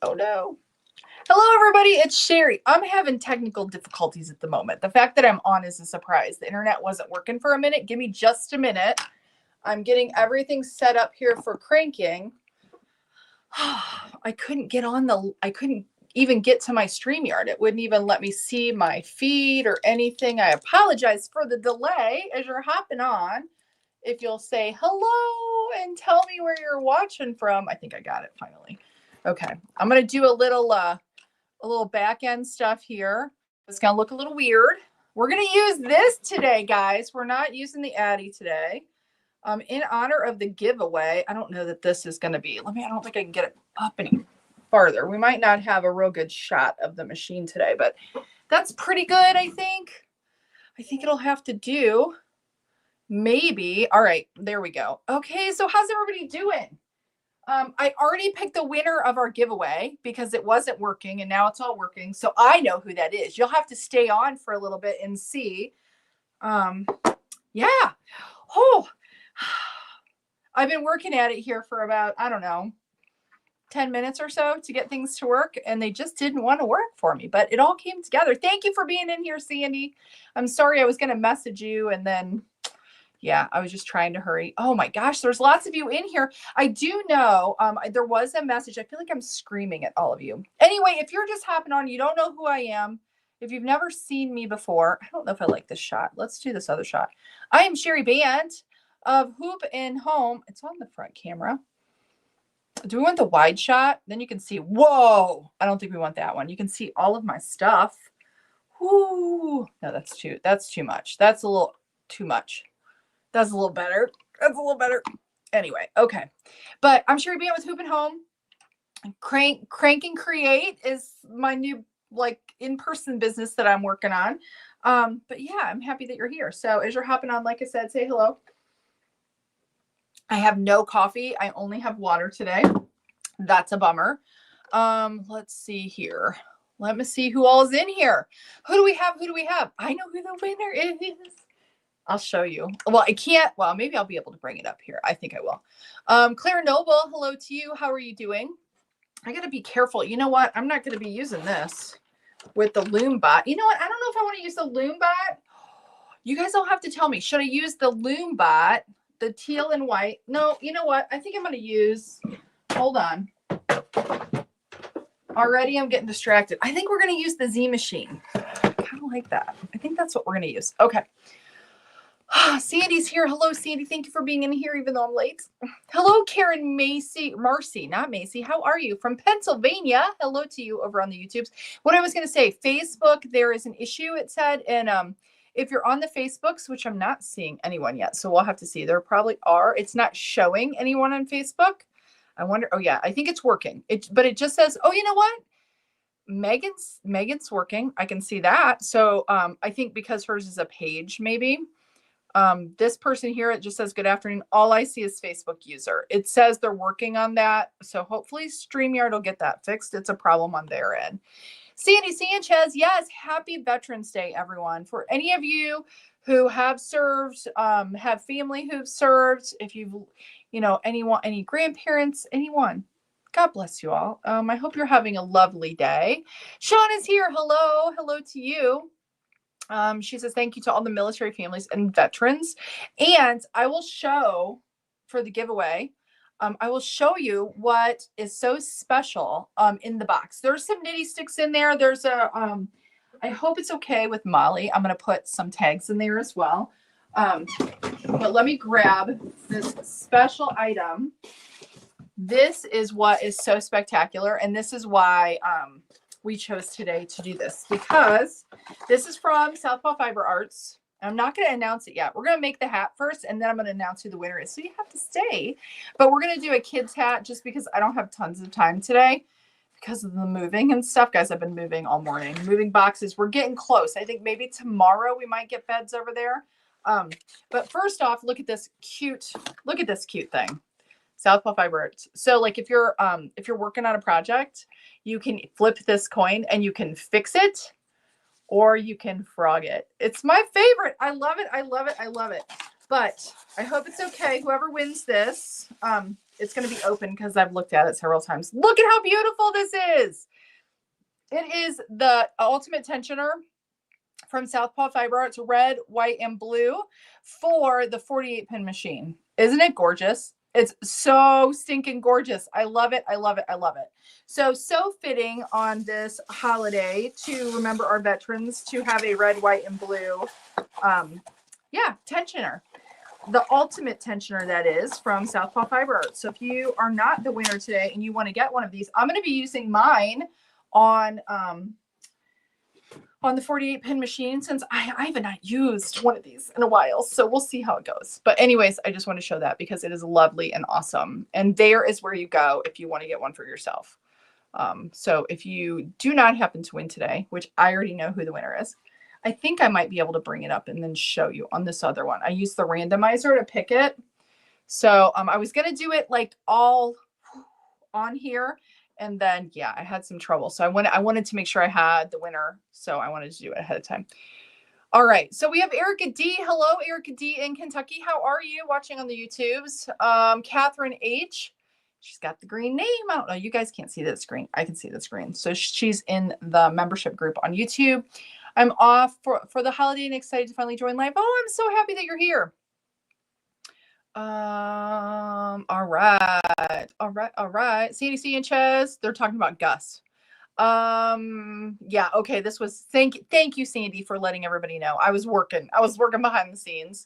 Oh no. Hello everybody, it's Cheri. I'm having technical difficulties at the moment. The fact that I'm on is a surprise. The internet wasn't working for a minute. Give me just a minute. I'm getting everything set up here for cranking. I couldn't even get to my StreamYard. It wouldn't even let me see my feed or anything. I apologize for the delay as you're hopping on. If you'll say hello and tell me where you're watching from. I think I got it finally. Okay, I'm gonna do a little back end stuff here. It's gonna look a little weird. We're gonna use this today, guys. We're not using the Addy today. In honor of the giveaway. I don't know that this is gonna be. I don't think I can get it up any farther. We might not have a real good shot of the machine today, but that's pretty good, I think. I think it'll have to do. Maybe. All right, there we go. Okay, so how's everybody doing? I already picked the winner of our giveaway because it wasn't working and now it's all working. So I know who that is. You'll have to stay on for a little bit and see. Yeah. Oh, I've been working at it here for about, I don't know, 10 minutes or so to get things to work, and they just didn't want to work for me, but it all came together. Thank you for being in here, Sandy. I'm sorry I was going to message you and then yeah, I was just trying to hurry. Oh my gosh, there's lots of you in here. I do know there was a message. I feel like I'm screaming at all of you. Anyway, if you're just hopping on, you don't know who I am. If you've never seen me before, I don't know if I like this shot. Let's do this other shot. I am Cheri Band of Hoop and Home. It's on the front camera. Do we want the wide shot? Then you can see, whoa, I don't think we want that one. You can see all of my stuff. Whoo. No, that's too much. That's a little too much. That's a little better. That's a little better. Anyway, okay. But I'm Cheri Band with Hoop and Home. Crank and Create is my new in-person business that I'm working on. But yeah, I'm happy that you're here. So as you're hopping on, like I said, say hello. I have no coffee. I only have water today. That's a bummer. Let's see here. Let me see who all is in here. Who do we have? I know who the winner is. I'll show you. Well, I can't. Well, maybe I'll be able to bring it up here. I think I will. Claire Noble, hello to you. How are you doing? I got to be careful. You know what? I'm not going to be using this with the Loom bot. You know what? I don't know if I want to use the Loom bot. You guys all have to tell me. Should I use the Loom bot, the teal and white? No, you know what? I think I'm going to use, hold on. Already I'm getting distracted. I think we're going to use the Z machine. I kind of like that. I think that's what we're going to use. Okay. Sandy's here. Hello, Sandy. Thank you for being in here, even though I'm late. Hello, Karen Marcy, not Macy. How are you? From Pennsylvania. Hello to you over on the YouTubes. What I was going to say, Facebook, there is an issue, it said. And if you're on the Facebooks, which I'm not seeing anyone yet, so we'll have to see. There probably are. It's not showing anyone on Facebook. I wonder. Oh, yeah, I think it's working. But it just says, oh, you know what? Megan's working. I can see that. So I think because hers is a page, maybe. This person here, it just says, good afternoon. All I see is Facebook user. It says they're working on that. So hopefully StreamYard will get that fixed. It's a problem on their end. Sandy Sanchez, yes, happy Veterans Day, everyone. For any of you who have served, have family who've served, if you've, any grandparents, anyone, God bless you all. I hope you're having a lovely day. Sean is here. Hello to you. She says, thank you to all the military families and veterans. And I will show for the giveaway. I will show you what is so special in the box. There's some nitty sticks in there. There's I hope it's okay with Molly. I'm going to put some tags in there as well. But let me grab this special item. This is what is so spectacular. And this is why, we chose today to do this, because this is from Southpaw Fiber Arts. I'm not going to announce it yet. We're going to make the hat first, and then I'm going to announce who the winner is. So you have to stay. But we're going to do a kid's hat just because I don't have tons of time today because of the moving and stuff. Guys, I've been moving all morning. Moving boxes. We're getting close. I think maybe tomorrow we might get beds over there. But first off, look at this cute thing. Southpaw Fiber Arts. So like if you're working on a project, you can flip this coin and you can fix it or you can frog it. It's my favorite. I love it. But I hope it's okay. Whoever wins this, It's going to be open because I've looked at it several times. Look at how beautiful this is. It is the Ultimate Tensioner from Southpaw Fiber Arts, red, white, and blue for the 48 pin machine. Isn't it gorgeous? It's so stinking gorgeous. I love it. I love it. I love it. So fitting on this holiday to remember our veterans to have a red, white, and blue, tensioner. The Ultimate Tensioner, that is, from Southpaw Fiber Arts. So if you are not the winner today and you want to get one of these, I'm going to be using mine on the 48 pin machine, since I have not used one of these in a while. So we'll see how it goes. But anyways, I just want to show that because it is lovely and awesome. And there is where you go if you want to get one for yourself. So if you do not happen to win today, which I already know who the winner is, I think I might be able to bring it up and then show you on this other one. I used the randomizer to pick it. So I was going to do it like all on here. And then, yeah, I had some trouble. So I wanted to make sure I had the winner. So I wanted to do it ahead of time. All right. So we have Erica D. Hello, Erica D. in Kentucky. How are you watching on the YouTubes? Catherine H. She's got the green name. I don't know. You guys can't see the screen. I can see the screen. So she's in the membership group on YouTube. I'm off for the holiday and excited to finally join live. Oh, I'm so happy that you're here. All right. Sandy C and Ches, they're talking about Gus. Yeah, okay. This was thank you, Sandy, for letting everybody know. I was working behind the scenes.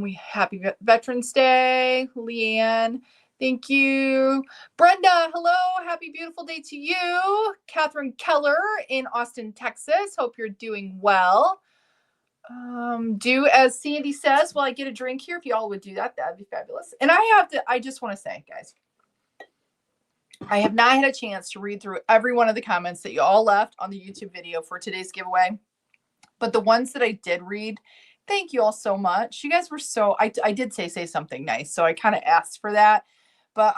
We happy Veterans Day, Leanne. Thank you. Brenda, hello. Happy beautiful day to you. Catherine Keller in Austin, Texas. Hope you're doing well. Do as Sandy says while I get a drink here. If y'all would do that, that'd be fabulous. And I just want to say, guys, I have not had a chance to read through every one of the comments that you all left on the YouTube video for today's giveaway. But the ones that I did read, thank you all so much. You guys were so, I did say something nice. So I kind of asked for that, but,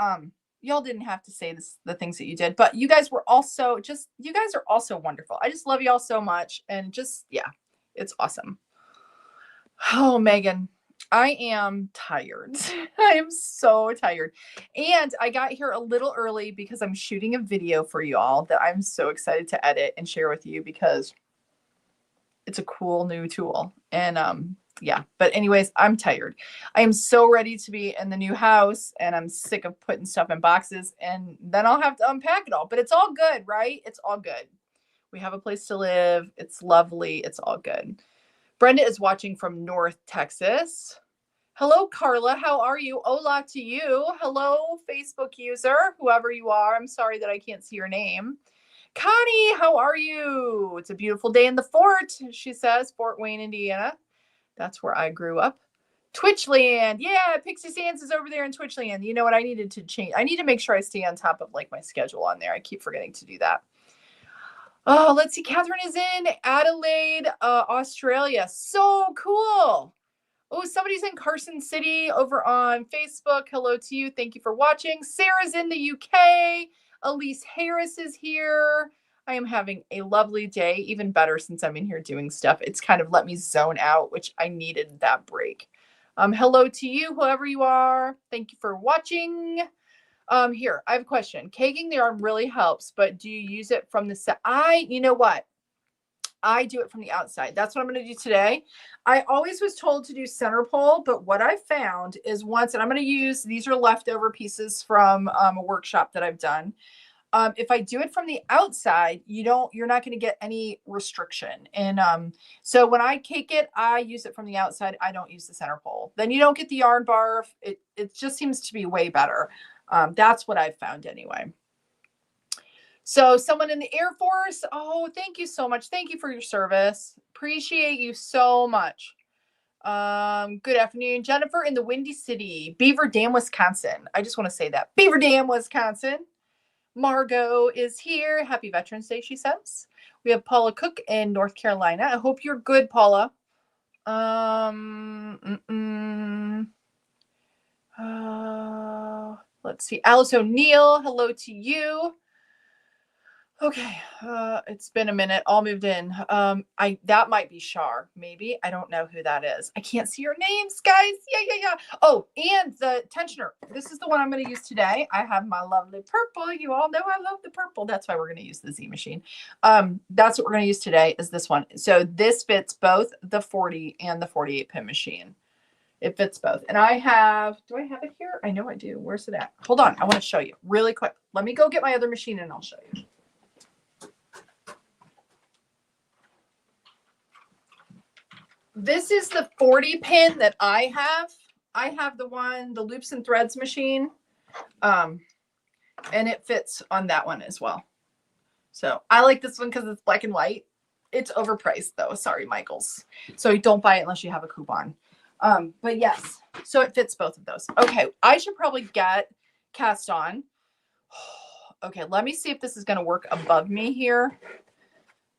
y'all didn't have to say the things that you did, but you guys were also you guys are also wonderful. I just love y'all so much. And just, yeah, it's awesome. Oh, Megan, I am tired. I am so tired. And I got here a little early because I'm shooting a video for you all that I'm so excited to edit and share with you because it's a cool new tool. And yeah, but anyways, I'm tired. I am so ready to be in the new house and I'm sick of putting stuff in boxes and then I'll have to unpack it all, but it's all good, right? It's all good. We have a place to live. It's lovely. It's all good. Brenda is watching from North Texas. Hello, Carla. How are you? Hola to you. Hello, Facebook user, whoever you are. I'm sorry that I can't see your name. Connie, how are you? It's a beautiful day in the fort, she says. Fort Wayne, Indiana. That's where I grew up. Twitchland. Yeah, Pixie Sands is over there in Twitchland. You know what? I needed to change. I need to make sure I stay on top of like my schedule on there. I keep forgetting to do that. Oh, let's see. Catherine is in Adelaide, Australia. So cool. Oh, somebody's in Carson City over on Facebook. Hello to you. Thank you for watching. Sarah's in the UK. Elise Harris is here. I am having a lovely day, even better since I'm in here doing stuff. It's kind of let me zone out, which I needed that break. Hello to you, whoever you are. Thank you for watching. Here, I have a question. Caking the arm really helps, but do you use it from the set? You know what? I do it from the outside. That's what I'm going to do today. I always was told to do center pole, but what I found is once, and I'm going to use, these are leftover pieces from a workshop that I've done. If I do it from the outside, you're not going to get any restriction. And so when I cake it, I use it from the outside. I don't use the center pole. Then you don't get the yarn barf. It just seems to be way better. That's what I've found anyway. So someone in the Air Force, oh, thank you so much. Thank you for your service. Appreciate you so much. Good afternoon, Jennifer in the Windy City, Beaver Dam, Wisconsin. I just want to say that. Beaver Dam, Wisconsin. Margot is here. Happy Veterans Day, she says. We have Paula Cook in North Carolina. I hope you're good, Paula. Let's see. Alice O'Neill, hello to you. Okay, it's been a minute. All moved in. That might be Shar, maybe. I don't know who that is. I can't see your names, guys. Yeah. Oh, and the tensioner. This is the one I'm going to use today. I have my lovely purple. You all know I love the purple. That's why we're going to use the Z machine. That's what we're going to use today is this one. So this fits both the 40 and the 48 pin machine. It fits both. And I have, do I have it here? I know I do. Where's it at? Hold on. I want to show you really quick. Let me go get my other machine and I'll show you. This is the 40 pin that I have. I have the loops and threads machine. And it fits on that one as well. So I like this one because it's black and white. It's overpriced though. Sorry, Michaels. So don't buy it unless you have a coupon. But yes, so it fits both of those. Okay, I should probably get cast on. Okay, let me see if this is going to work above me here.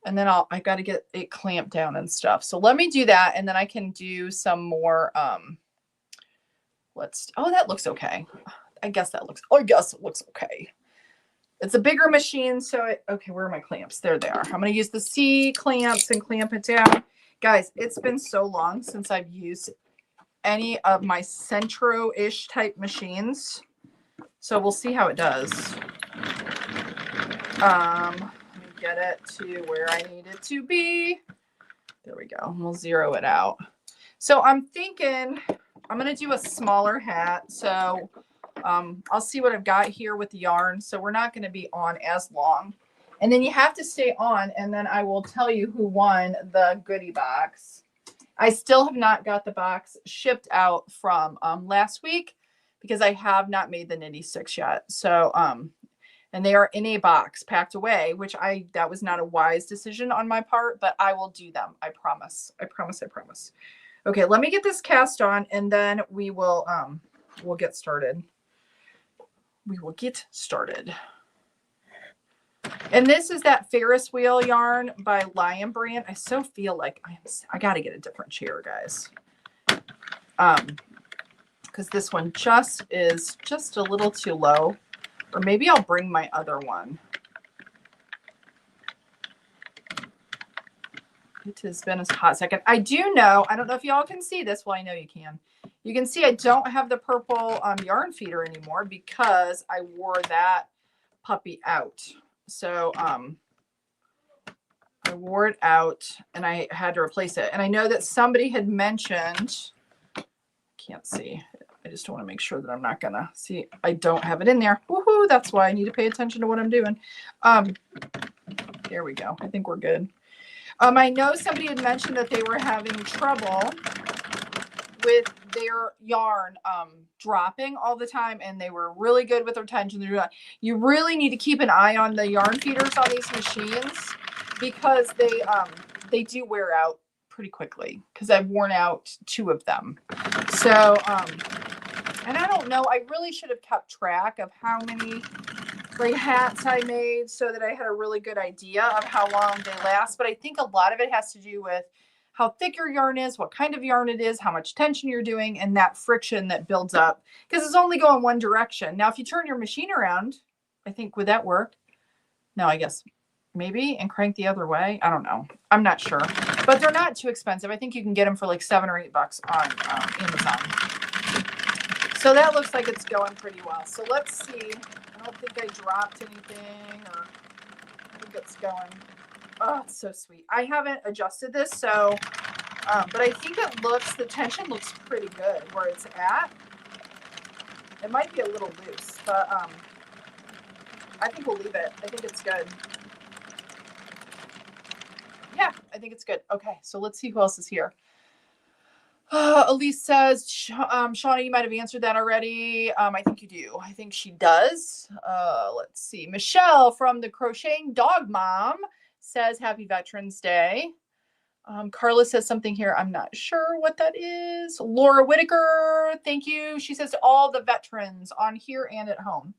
And then I got to get it clamped down and stuff. So let me do that. And then I can do some more, oh, that looks okay. I guess it looks okay. It's a bigger machine. So okay, where are my clamps? There they are. I'm going to use the C clamps and clamp it down. Guys, it's been so long since I've used any of my Centro-ish type machines. So we'll see how it does. Get it to where I need it to be. There we go. We'll zero it out. So I'm thinking I'm going to do a smaller hat. So I'll see what I've got here with the yarn. So we're not going to be on as long. And then you have to stay on, and then I will tell you who won the goodie box. I still have not got the box shipped out from last week because I have not made the nitty sticks yet. So and they are in a box packed away, which that was not a wise decision on my part, but I will do them. I promise. I promise. Okay, let me get this cast on and then we'll get started. We will get started. And this is that Ferris wheel yarn by Lion Brand. I so feel like I got to get a different chair, guys. Because this one is just a little too low. Or maybe I'll bring my other one. It has been a hot second. I don't know if y'all can see this. Well, I know you can. You can see I don't have the purple yarn feeder anymore because I wore that puppy out. So I wore it out and I had to replace it. And I know that somebody had mentioned, can't see. I just want to make sure that I'm not going to see. I don't have it in there. Woohoo. That's why I need to pay attention to what I'm doing. There we go. I think we're good. I know somebody had mentioned that they were having trouble with their yarn dropping all the time, and they were really good with retention. You really need to keep an eye on the yarn feeders on these machines because they do wear out pretty quickly because I've worn out 2 of them. So, and I don't know, I really should have kept track of how many hats I made so that I had a really good idea of how long they last. But I think a lot of it has to do with how thick your yarn is, what kind of yarn it is, how much tension you're doing, and that friction that builds up because it's only going one direction. Now, if you turn your machine around, I think, would that work? No, I guess maybe, and crank the other way. I don't know. I'm not sure, but they're not too expensive. I think you can get them for like $7 or $8 on Amazon. So that looks like it's going pretty well. So let's see. I don't think I dropped anything, or I think it's going. Oh, it's so sweet. I haven't adjusted this, so, but I think the tension looks pretty good where it's at. It might be a little loose, but I think we'll leave it. I think it's good. Yeah, I think it's good. Okay, so let's see who else is here. Elise says, Shauna, you might have answered that already. I think you do. I think she does. Let's see. Michelle from the Crocheting Dog Mom says, Happy Veterans Day. Carla says something here. I'm not sure what that is. Laura Whitaker, thank you. She says to all the veterans on here and at home.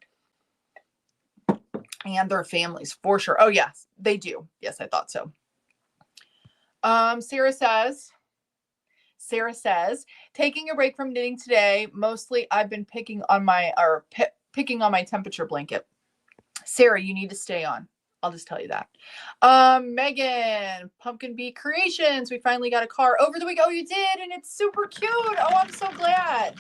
And their families, for sure. Oh, yes, they do. Yes, I thought so. Sarah says, taking a break from knitting today. Mostly I've been picking on my temperature blanket. Sarah, you need to stay on. I'll just tell you that. Megan, Pumpkin Bee Creations. We finally got a car over the week. Oh, you did, and it's super cute. Oh, I'm so glad.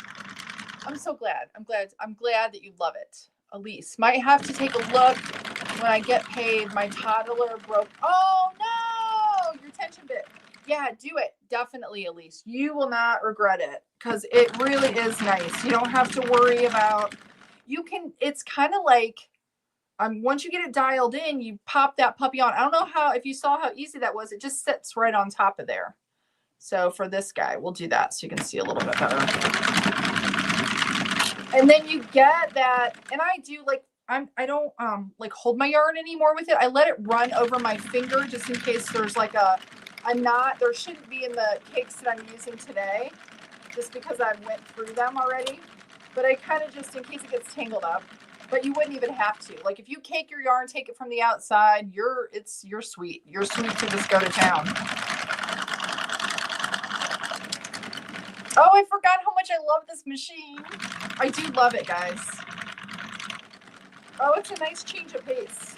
I'm so glad. I'm glad that you love it. Elise might have to take a look when I get paid. My toddler broke. Oh no, your tension bit. Yeah, do it. Definitely, Elise. You will not regret it because it really is nice. You don't have to worry about, it's kind of like, once you get it dialed in, you pop that puppy on. I don't know if you saw how easy that was. It just sits right on top of there. So for this guy, we'll do that so you can see a little bit better. And then you get that, and I do like, I don't like hold my yarn anymore with it. I let it run over my finger just in case there's like there shouldn't be in the cakes that I'm using today, just because I went through them already. But I kind of just, in case it gets tangled up, but you wouldn't even have to. Like if you cake your yarn, take it from the outside, you're sweet. You're sweet to just go to town. Oh, I forgot how much I love this machine. I do love it, guys. Oh, it's a nice change of pace.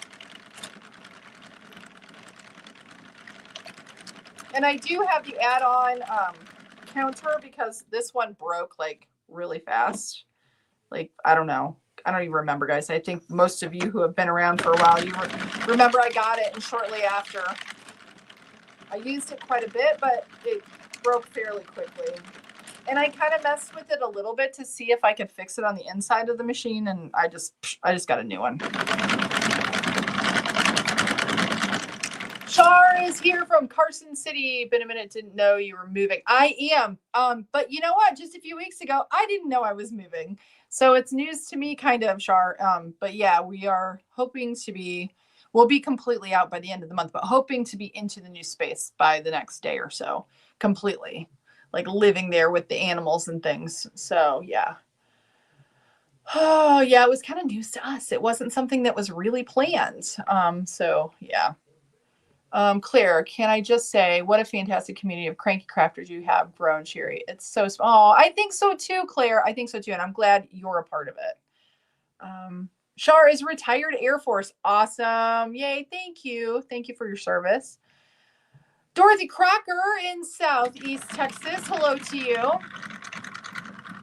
And I do have the add-on counter because this one broke like really fast. Like, I don't know. I don't even remember, guys. I think most of you who have been around for a while, you remember I got it, and shortly after, I used it quite a bit, but it broke fairly quickly. And I kind of messed with it a little bit to see if I could fix it on the inside of the machine, and I just got a new one. Char is here from Carson City. Been a minute, didn't know you were moving. I am. But you know what? Just a few weeks ago, I didn't know I was moving. So it's news to me, kind of, Char. But yeah, we are hoping to be, we'll be completely out by the end of the month, but hoping to be into the new space by the next day or so, completely. Like living there with the animals and things. So yeah. Oh yeah, it was kind of news to us. It wasn't something that was really planned. So yeah. Claire, can I just say what a fantastic community of cranky crafters you have grown, Cheri. It's so small. I think so too, Claire. I think so too. And I'm glad you're a part of it. Char is retired Air Force. Awesome. Yay. Thank you. Thank you for your service. Dorothy Crocker in Southeast Texas. Hello to you.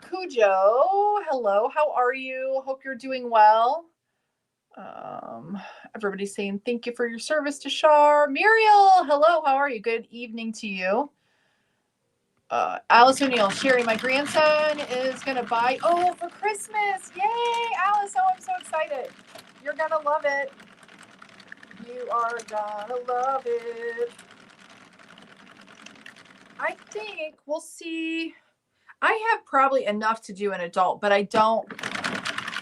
Cujo. Hello. How are you? Hope you're doing well. Everybody's saying thank you for your service to Char. Muriel. Hello. How are you? Good evening to you. Alice O'Neill. Cheri, my grandson is going to buy. Oh, for Christmas. Yay, Alice. Oh, I'm so excited. You're going to love it. You are going to love it. I think we'll see. I have probably enough to do an adult, but I don't.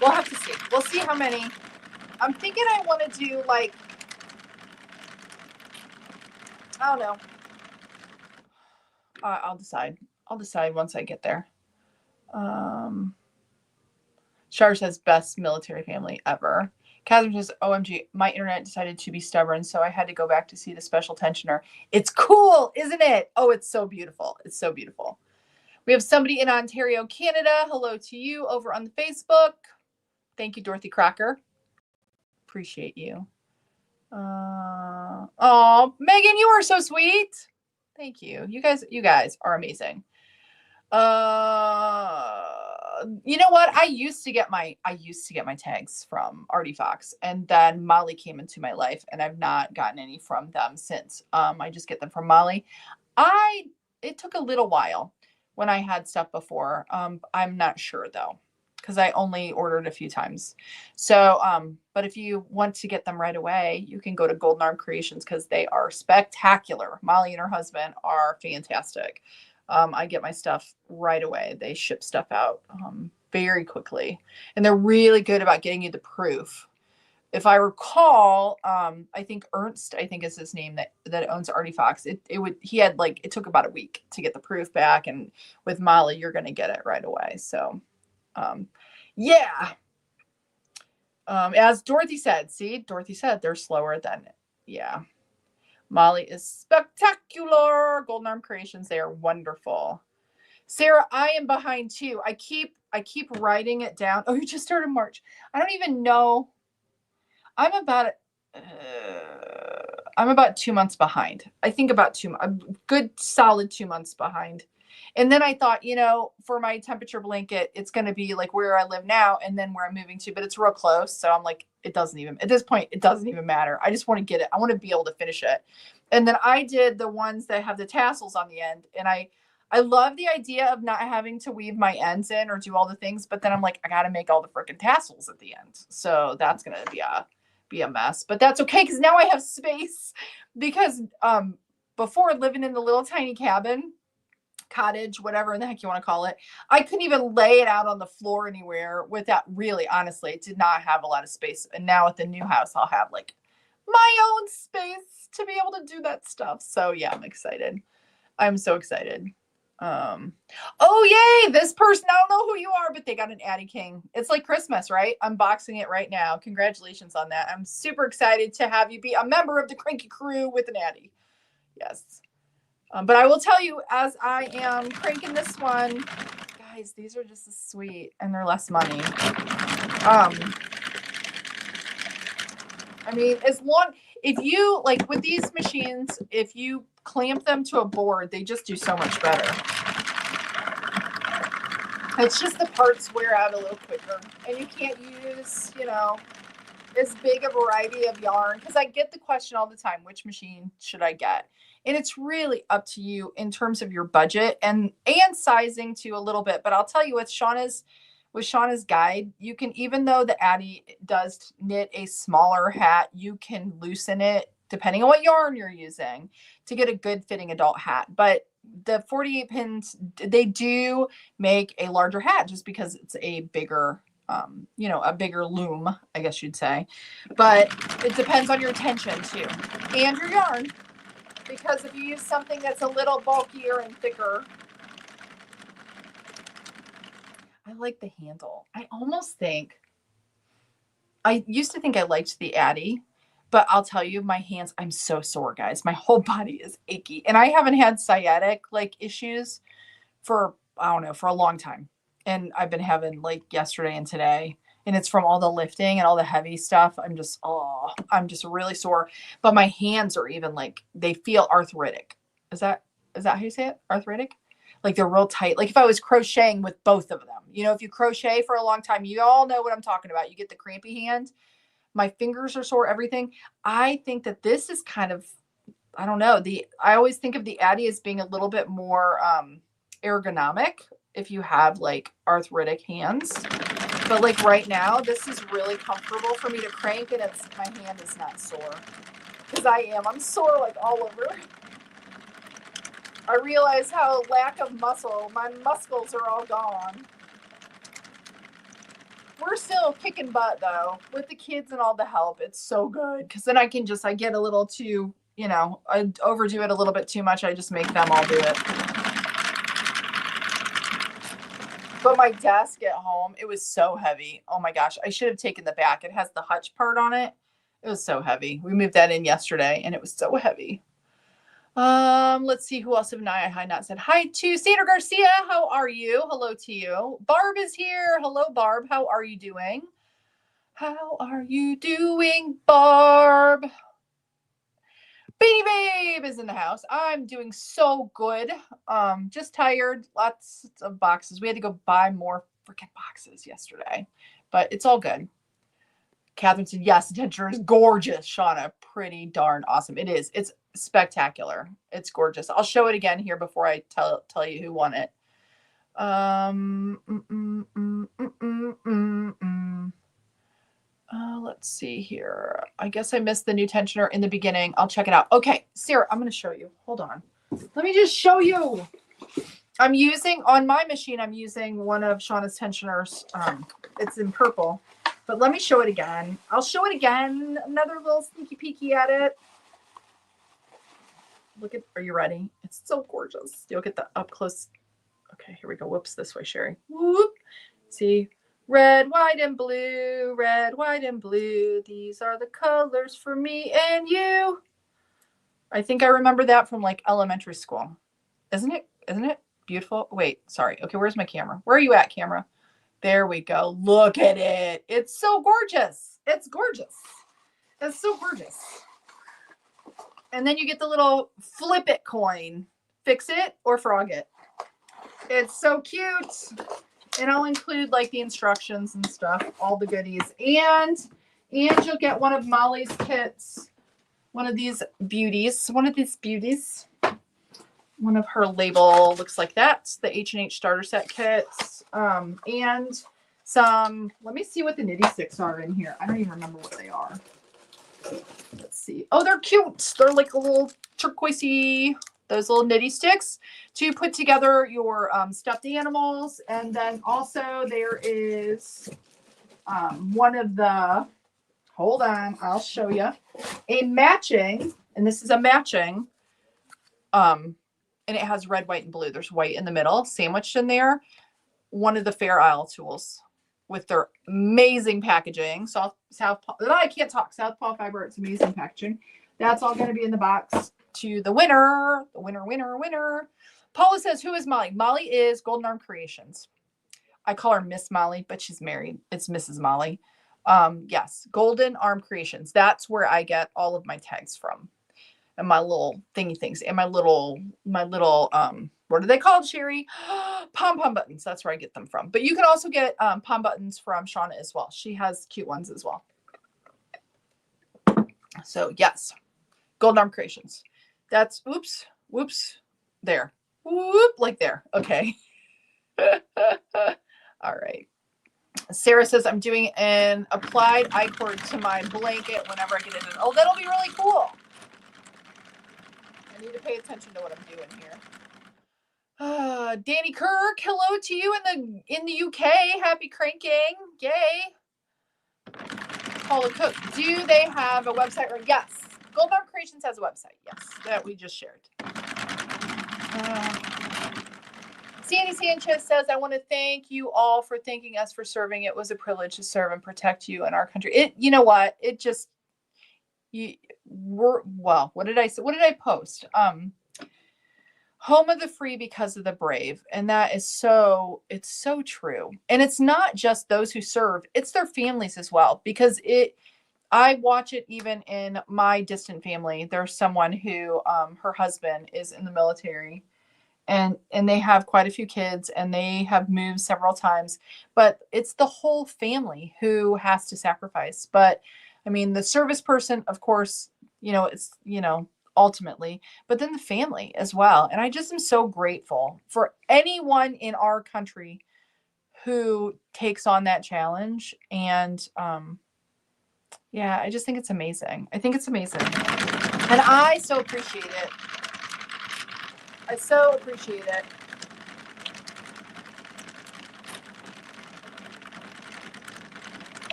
We'll have to see. We'll see how many. I'm thinking I want to do like, I don't know. I'll decide. I'll decide once I get there. Char says best military family ever. Catherine says, OMG, my internet decided to be stubborn, so I had to go back to see the special tensioner. It's cool, isn't it? Oh, it's so beautiful. It's so beautiful. We have somebody in Ontario, Canada. Hello to you over on the Facebook. Thank you, Dorothy Crocker. Appreciate you. Oh, Megan, you are so sweet. Thank you. You guys are amazing. You know what? I used to get my tags from Artie Fox, and then Molly came into my life, and I've not gotten any from them since. I just get them from Molly. It took a little while when I had stuff before. I'm not sure though, because I only ordered a few times. So, but if you want to get them right away, you can go to Golden Arm Creations because they are spectacular. Molly and her husband are fantastic. I get my stuff right away. They ship stuff out very quickly, and they're really good about getting you the proof. If I recall, I think Ernst, I think is his name, that owns Artie Fox. It took about a week to get the proof back, and with Molly, you're going to get it right away. So, yeah. As Dorothy said, they're slower than, yeah. Molly is spectacular. Golden Arm Creations, they are wonderful. Sarah, I am behind too. I keep writing it down. Oh, you just started March. I don't even know. I'm about I'm about 2 months behind. I think about a good solid 2 months behind. And then I thought, you know, for my temperature blanket, it's going to be like where I live now and then where I'm moving to, but it's real close. So I'm like, it doesn't even, at this point, it doesn't even matter. I just want to get it. I want to be able to finish it. And then I did the ones that have the tassels on the end. And I love the idea of not having to weave my ends in or do all the things, but then I'm like, I got to make all the freaking tassels at the end. So that's going to be a mess, but that's okay. Cause now I have space because, before living in the little tiny cabin, cottage, whatever the heck you want to call it, I couldn't even lay it out on the floor anywhere without really, honestly, it did not have a lot of space. And now at the new house, I'll have like my own space to be able to do that stuff. So yeah, I'm excited. I'm so excited. Oh yay, this person, I don't know who you are, but they got an Addie King. It's like Christmas, right? Unboxing it right now. Congratulations on that. I'm super excited to have you be a member of the Cranky crew with an Addie. Yes. But I will tell you, as I am cranking this one, guys, these are just as sweet and they're less money. I mean, if you like with these machines, if you clamp them to a board, they just do so much better. It's just the parts wear out a little quicker and you can't use, you know, as big a variety of yarn. Cause I get the question all the time, which machine should I get? And it's really up to you in terms of your budget and sizing too a little bit. But I'll tell you with Shauna's guide, you can, even though the Addie does knit a smaller hat, you can loosen it depending on what yarn you're using to get a good fitting adult hat. But the 48 pins, they do make a larger hat just because it's a bigger, you know, a bigger loom, I guess you'd say. But it depends on your tension too and your yarn. Because if you use something that's a little bulkier and thicker, I like the handle. I used to think I liked the Addie, but I'll tell you, my hands, I'm so sore, guys. My whole body is achy. And I haven't had sciatic like issues for, I don't know, for a long time. And I've been having like yesterday and today. And it's from all the lifting and all the heavy stuff. I'm just really sore. But my hands are even like, they feel arthritic. Is that how you say it? Arthritic? Like they're real tight. Like if I was crocheting with both of them. You know, if you crochet for a long time, you all know what I'm talking about. You get the crampy hand. My fingers are sore, everything. I think that this is kind of, I don't know. I always think of the Addie as being a little bit more ergonomic if you have like arthritic hands. But like right now, this is really comfortable for me to crank and my hand is not sore. Because I'm sore like all over. I realize how lack of muscle, my muscles are all gone. We're still kicking butt though, with the kids and all the help. It's so good. Because then I get a little too, you know, I overdo it a little bit too much. I just make them all do it. But my desk at home, it was so heavy. Oh my gosh. I should have taken the back. It has the hutch part on it. It was so heavy. We moved that in yesterday and it was so heavy. Let's see who else have I not said hi to. Sandra Garcia, how are you? Hello to you. Barb is here. Hello, Barb. How are you doing? How are you doing, Barb? Beanie Babe is in the house. I'm doing so good. Just tired. Lots of boxes. We had to go buy more freaking boxes yesterday, but it's all good. Catherine said, yes, the tensioner is gorgeous, Shauna. Pretty darn awesome. It is. It's spectacular. It's gorgeous. I'll show it again here before I tell you who won it. Let's see here. I guess I missed the new tensioner in the beginning. I'll check it out. Okay, Sarah, I'm going to show you. Hold on. Let me just show you. On my machine, I'm using one of Shauna's tensioners. It's in purple. But let me show it again. I'll show it again. Another little sneaky peeky at it. Are you ready? It's so gorgeous. You'll get the up close. Okay, here we go. Whoops, this way, Cheri. Whoop. See? Red, white, and blue. Red, white, and blue. These are the colors for me and you. I think I remember that from like elementary school. Isn't it beautiful? Wait, sorry. Okay, where's my camera? Where are you at, camera? There we go. Look at it. It's so gorgeous. It's gorgeous. It's so gorgeous. And then you get the little flip it coin. Fix it or frog it. It's so cute. And I'll include like the instructions and stuff, all the goodies. And you'll get one of Molly's kits, one of these beauties. One of her label looks like that. The H&H starter set kits. And some, let me see what the knitty sticks are in here. I don't even remember what they are. Let's see. Oh, they're cute. They're like a little turquoisey, those little knitty sticks to put together your stuffed animals. And then also there is one of the, hold on, I'll show you, a matching, and this is a matching, and it has red, white, and blue. There's white in the middle, sandwiched in there. One of the Fair Isle tools with their amazing packaging. I can't talk. Southpaw Fiber, it's amazing packaging. That's all going to be in the box to the winner. The winner. Paula says, who is Molly? Molly is Golden Arm Creations. I call her Miss Molly, but she's married. It's Mrs. Molly. Yes, Golden Arm Creations. That's where I get all of my tags from. And my little thingy things. And my little, what are they called, Cheri? Pom-pom buttons. That's where I get them from. But you can also get pom buttons from Shauna as well. She has cute ones as well. So, yes. Golden Arm Creations. That's, whoops, there. Whoop, like there. Okay. All right. Sarah says, I'm doing an applied I-cord to my blanket whenever I get it in. Oh, that'll be really cool. I need to pay attention to what I'm doing here. Danny Kirk, hello to you in the UK. Happy cranking. Yay. Paula Cook, do they have a website? Yes. Golden Arm Creations has a website. Yes, that we just shared. Sandy Sanchez says, I want to thank you all for thanking us for serving. It was a privilege to serve and protect you in our country. You know what? It just, what did I say? What did I post? Home of the free because of the brave. And that is it's so true. And it's not just those who serve, it's their families as well, because I watch it even in my distant family. There's someone who, her husband is in the military, and they have quite a few kids, and they have moved several times, but it's the whole family who has to sacrifice. But I mean, the service person, of course, it's, ultimately, but then the family as well. And I just am so grateful for anyone in our country who takes on that challenge. And yeah, I just think it's amazing. I think it's amazing. And I so appreciate it. I so appreciate it.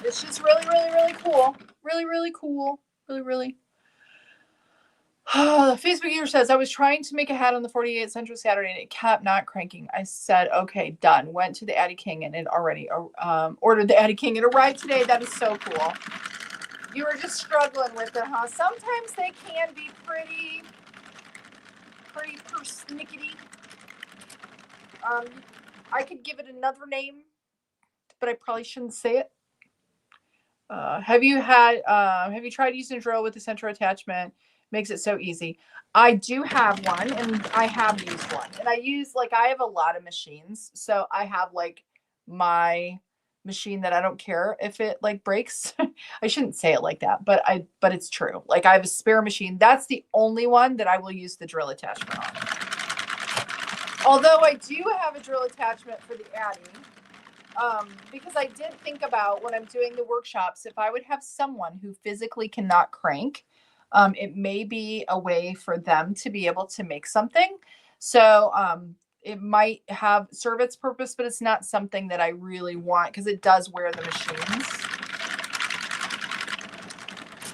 It's just really, really, really cool. Really, really cool. Really, really. The Facebook user says, I was trying to make a hat on the 48th Central Saturday and it kept not cranking. I said, okay, done. Went to the Addie King and it already ordered the Addie King. It arrived today. That is so cool. You were just struggling with it, huh? Sometimes they can be pretty persnickety. I could give it another name, but I probably shouldn't say it. Have you tried using a drill with the center attachment? Makes it so easy. I do have one, and I have used one, and I have a lot of machines. So I have my machine that I don't care if it breaks. I shouldn't say it like that, but it's true. I have a spare machine. That's the only one that I will use the drill attachment on. Although I do have a drill attachment for the Addie, because I did think about when I'm doing the workshops, if I would have someone who physically cannot crank, it may be a way for them to be able to make something. So it might serve its purpose, but it's not something that I really want because it does wear the machines.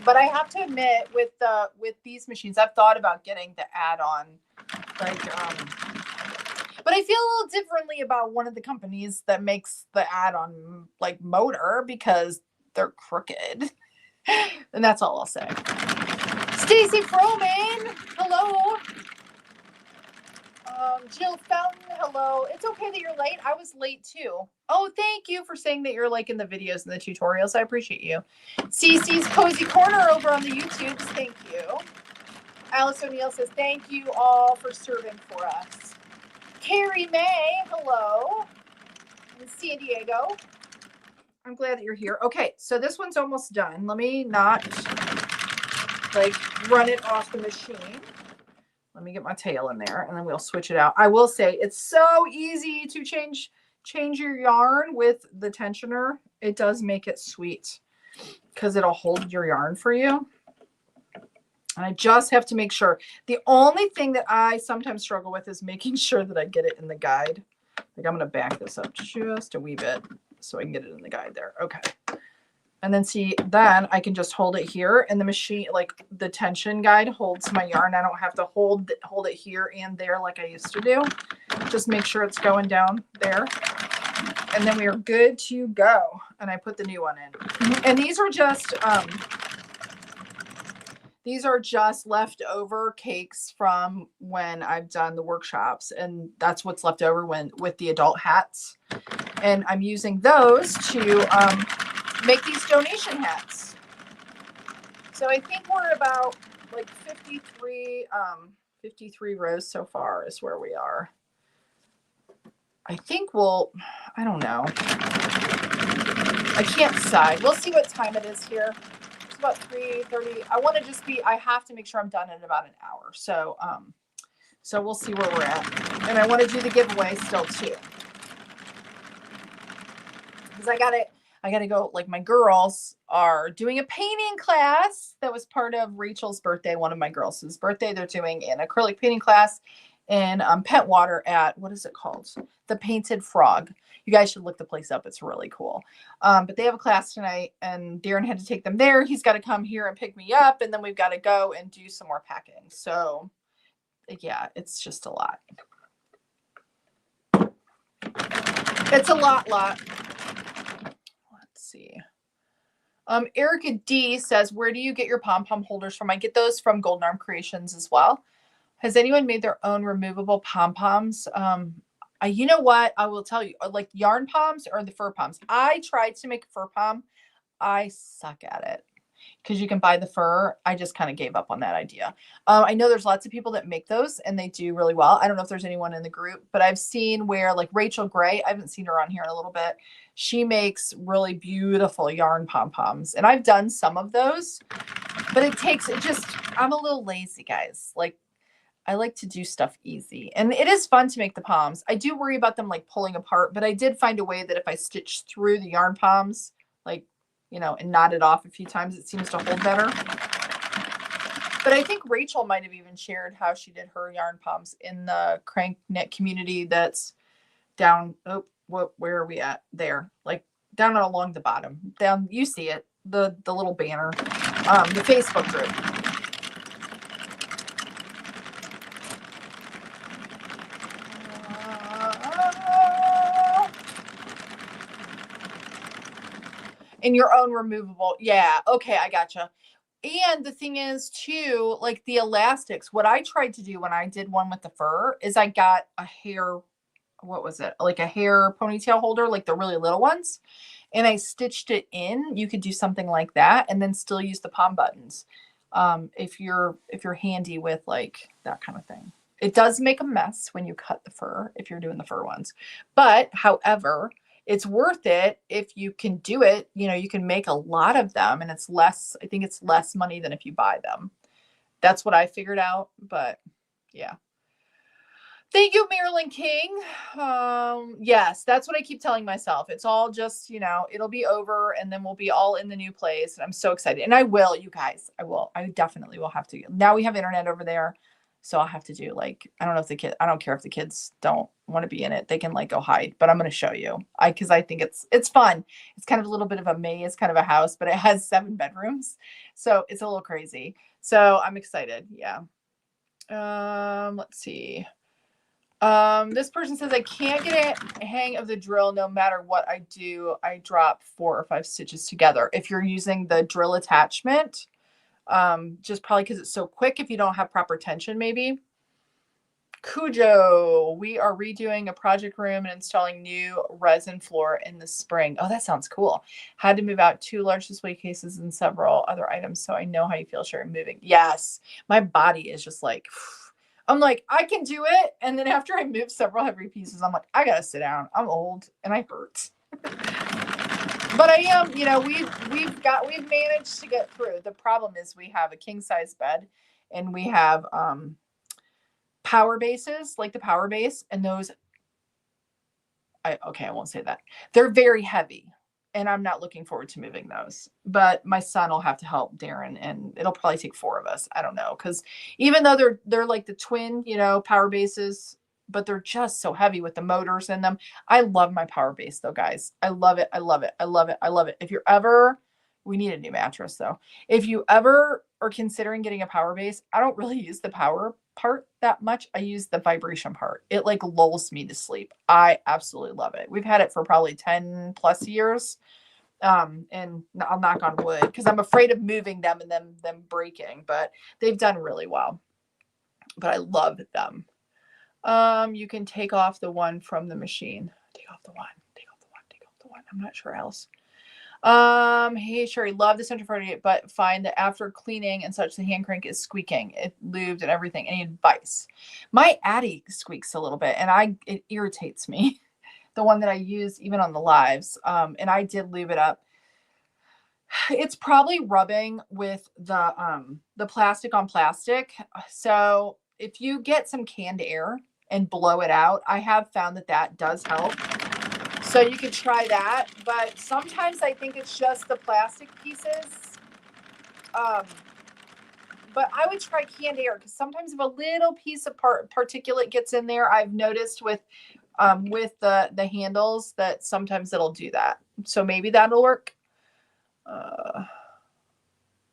But I have to admit, with these machines, I've thought about getting the add-on, but I feel a little differently about one of the companies that makes the add-on motor because they're crooked. And that's all I'll say. Stacy Froman, hello. Jill Fountain, hello. It's okay that you're late. I was late too. Oh, thank you for saying that you're liking the videos and the tutorials. I appreciate you. CC's Cozy Corner over on the YouTubes. Thank you. Alice O'Neill says, thank you all for serving for us. Carrie May, hello. In San Diego. I'm glad that you're here. Okay, so this one's almost done. Let me not like run it off the machine. Let me get my tail in there and then we'll switch it out. I will say it's so easy to change your yarn with the tensioner. It does make it sweet because it'll hold your yarn for you. And I just have to make sure. The only thing that I sometimes struggle with is making sure that I get it in the guide. Like I'm going to back this up just a wee bit so I can get it in the guide there. Okay. And then see, then I can just hold it here and the machine, like the tension guide holds my yarn. I don't have to hold it here and there like I used to do. Just make sure it's going down there. And then we are good to go. And I put the new one in. And these are just leftover cakes from when I've done the workshops. And that's what's left over with the adult hats. And I'm using those to make these donation hats. So I think we're about like 53 rows so far is where we are. I think I don't know. I can't decide. We'll see what time it is here. It's about 3:30. I have to make sure I'm done in about an hour. So we'll see where we're at. And I want to do the giveaway still too. Because I gotta go, like my girls are doing a painting class that was part of Rachel's birthday, one of my girls' birthday. They're doing an acrylic painting class in Pentwater at, what is it called? The Painted Frog. You guys should look the place up. It's really cool. But they have a class tonight and Darren had to take them there. He's got to come here and pick me up. And then we've got to go and do some more packing. So yeah, it's just a lot. It's a lot. See. Erica D says, where do you get your pom-pom holders from? I get those from Golden Arm Creations as well. Has anyone made their own removable pom-poms? You know what? I will tell you, like yarn poms or the fur poms. I tried to make a fur pom. I suck at it because you can buy the fur. I just kind of gave up on that idea. I know there's lots of people that make those and they do really well. I don't know if there's anyone in the group, but I've seen where like Rachel Gray, I haven't seen her on here in a little bit. She makes really beautiful yarn pom-poms and I've done some of those, but I'm a little lazy, guys. Like I like to do stuff easy and it is fun to make the poms. I do worry about them like pulling apart, but I did find a way that if I stitch through the yarn poms, like, and knot it off a few times, it seems to hold better. But I think Rachel might have even shared how she did her yarn poms in the CranKnit community that's down. Oh, where are we at? There, like down along the bottom. Down, you see it, the little banner, the Facebook group. In your own removable. Yeah. Okay. I gotcha. And the thing is too, like the elastics, what I tried to do when I did one with the fur is I got a hair, what was it? Like a hair ponytail holder, like the really little ones. And I stitched it in. You could do something like that and then still use the pom buttons. If you're handy with like that kind of thing. It does make a mess when you cut the fur, if you're doing the fur ones, but however, it's worth it if you can do it. You can make a lot of them and I think it's less money than if you buy them. That's what I figured out, but yeah. Thank you, Marilyn King. Yes, that's what I keep telling myself. It's all just, it'll be over and then we'll be all in the new place. And I'm so excited. And I will, you guys, I definitely will have to. Now we have internet over there. So I'll have to do I don't know if I don't care if the kids don't want to be in it. They can go hide, but I'm going to show you. Cause I think it's fun. It's kind of a little bit of a maze, kind of a house, but it has 7 bedrooms. So it's a little crazy. So I'm excited. Yeah. Let's see. This person says, I can't get a hang of the drill. No matter what I do, I drop 4 or 5 stitches together. If you're using the drill attachment, just probably because it's so quick. If you don't have proper tension, maybe. Cujo, we are redoing a project room and installing new resin floor in the spring. Oh, that sounds cool. Had to move out 2 large display cases and several other items. So I know how you feel, Cheri, moving. Yes. My body is just like, I'm like, I can do it. And then after I move several heavy pieces, I'm like, I got to sit down. I'm old and I hurt. But I am, we've managed to get through. The problem is we have a king size bed and we have, power bases, like the power base, and those, I won't say that. They're very heavy, and I'm not looking forward to moving those. But my son will have to help Darren, and it'll probably take 4 of us. I don't know, because even though they're like the twin, power bases, but they're just so heavy with the motors in them. I love my power base though, guys. I love it. I love it. I love it. I love it. If you're ever, we need a new mattress though. If you ever are considering getting a power base, I don't really use the power part that much. I use the vibration part. It like lulls me to sleep. I absolutely love it. We've had it for probably 10 plus years. And I'll knock on wood because I'm afraid of moving them and them breaking, but they've done really well. But I love them. You can take off the one from the machine. Take off the one. Take off the one. Take off the one. I'm not sure else. Hey, Cheri, love the center part, but find that after cleaning and such, the hand crank is squeaking. It lubed and everything. Any advice? My Addy squeaks a little bit, and it irritates me. The one that I use even on the lives. And I did lube it up. It's probably rubbing with the plastic on plastic. So if you get some canned air and blow it out, I have found that does help. So you could try that, but sometimes I think it's just the plastic pieces. But I would try canned air because sometimes if a little piece of particulate gets in there, I've noticed with the handles that sometimes it'll do that. So maybe that'll work.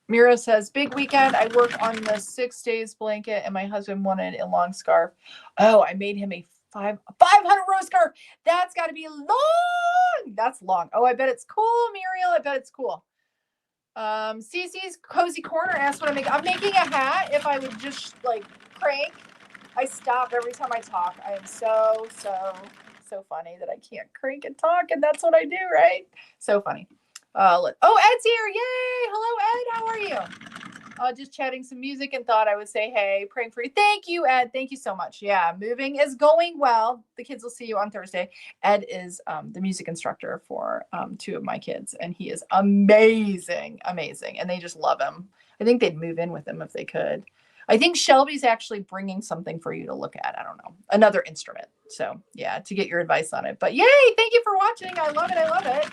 Mira says, big weekend. I work on the 6 days blanket and my husband wanted a long scarf. Oh, I made him a 500 row scarf. That's got to be long. That's long. Oh, I bet it's cool, Muriel. I bet it's cool. Cece's Cozy Corner asked what I'm making. I'm making a hat. If I would just like crank, I stop every time I talk. I am so funny that I can't crank and talk, and that's what I do, right? So funny. Ed's here. Yay. Hello, Ed. How are you? Just chatting some music and thought I would say, hey, praying for you. Thank you, Ed. Thank you so much. Yeah, moving is going well. The kids will see you on Thursday. Ed is the music instructor for 2 of my kids, and he is amazing, and they just love him. I think they'd move in with him if they could. I think Shelby's actually bringing something for you to look at. I don't know. Another instrument. So, yeah, to get your advice on it. But yay, thank you for watching. I love it. I love it.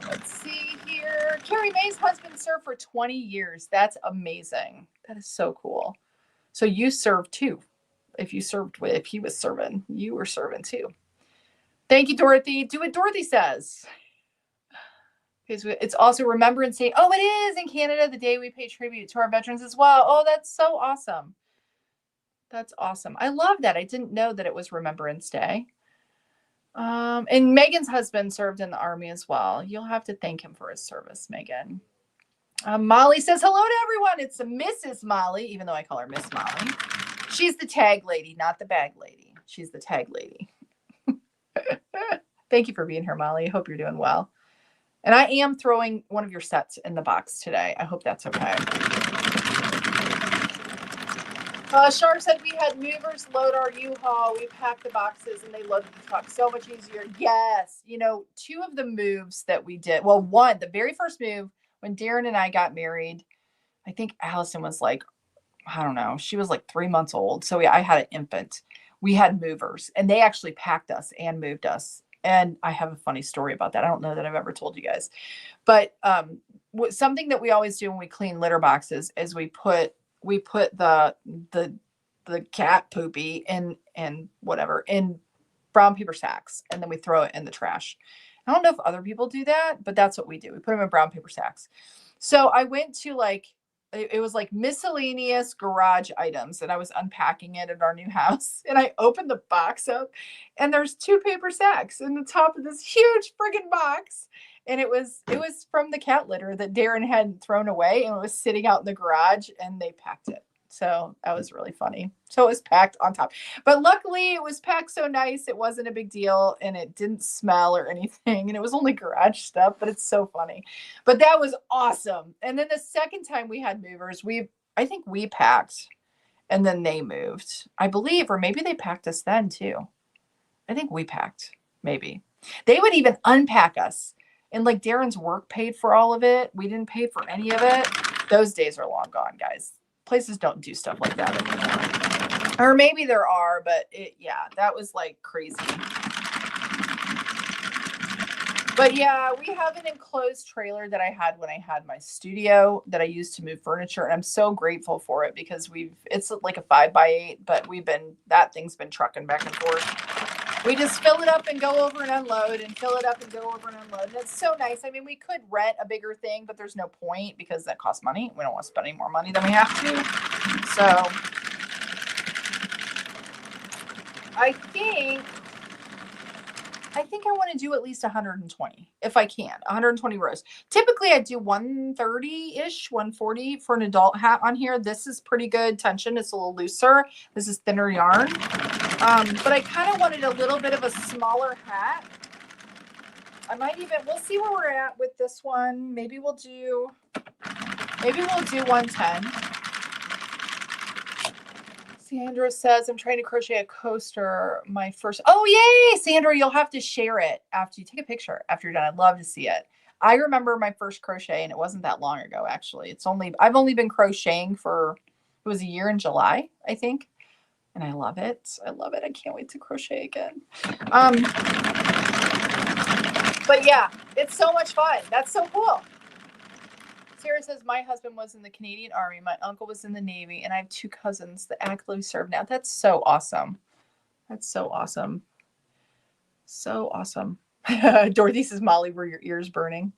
Let's see here. Carrie May's husband served for 20 years. That's amazing. That is so cool. So you served too. If he was serving, you were serving too. Thank you, Dorothy. Do what Dorothy says. It's also Remembrance Day. Oh, it is in Canada, the day we pay tribute to our veterans as well. Oh, that's so awesome. That's awesome. I love that. I didn't know that it was Remembrance Day. And Megan's husband served in the Army as well. You'll have to thank him for his service, Megan. Molly says, hello to everyone. It's a Mrs. Molly, even though I call her Miss Molly. She's the tag lady, not the bag lady. She's the tag lady. Thank you for being here, Molly. I hope you're doing well. And I am throwing one of your sets in the box today. I hope that's okay. Sharp said we had movers load our U-Haul. We packed the boxes and they loaded the truck. So much easier. Yes. 2 of the moves that we did. Well, one, the very first move when Darren and I got married, I think Allison was like, I don't know. She was like 3 months old. So I had an infant. We had movers and they actually packed us and moved us. And I have a funny story about that. I don't know that I've ever told you guys, but something that we always do when we clean litter boxes is we put the cat poopy in brown paper sacks, and then we throw it in the trash. I don't know if other people do that, but that's what we do. We put them in brown paper sacks. So I went to it was like miscellaneous garage items, and I was unpacking it at our new house, and I opened the box up and there's 2 paper sacks in the top of this huge friggin' box. And it was from the cat litter that Darren had thrown away, and it was sitting out in the garage, and they packed it. So that was really funny. So it was packed on top. But luckily it was packed so nice. It wasn't a big deal and it didn't smell or anything. And it was only garage stuff, but it's so funny. But that was awesome. And then the second time we had movers, I think we packed and then they moved, I believe, or maybe they packed us then too. I think we packed, maybe. They would even unpack us. And like Darren's work paid for all of it. We didn't pay for any of it. Those days are long gone, guys. Places don't do stuff like that anymore. Or maybe there are, but yeah, that was like crazy. But yeah, we have an enclosed trailer that I had when I had my studio that I used to move furniture. And I'm so grateful for it because it's like a 5x8, but that thing's been trucking back and forth. We just fill it up and go over and unload and fill it up and go over and unload. And it's so nice. I mean, we could rent a bigger thing, but there's no point because that costs money. We don't want to spend any more money than we have to. So I think I want to do at least 120 if I can, 120 rows. Typically I do 130-ish, 140 for an adult hat on here. This is pretty good tension. It's a little looser. This is thinner yarn. But I kind of wanted a little bit of a smaller hat. We'll see where we're at with this one. Maybe we'll do 110. Sandra says, I'm trying to crochet a coaster. Oh, yay, Sandra, you'll have to share it after you take a picture after you're done. I'd love to see it. I remember my first crochet and it wasn't that long ago, actually. I've only been crocheting it was a year in July, I think. And I love it. I love it. I can't wait to crochet again. But yeah, it's so much fun. That's so cool. Sarah says, my husband was in the Canadian Army. My uncle was in the Navy, and I have 2 cousins that actively serve now. That's so awesome. That's so awesome. So awesome. Dorothy says, Molly, were your ears burning?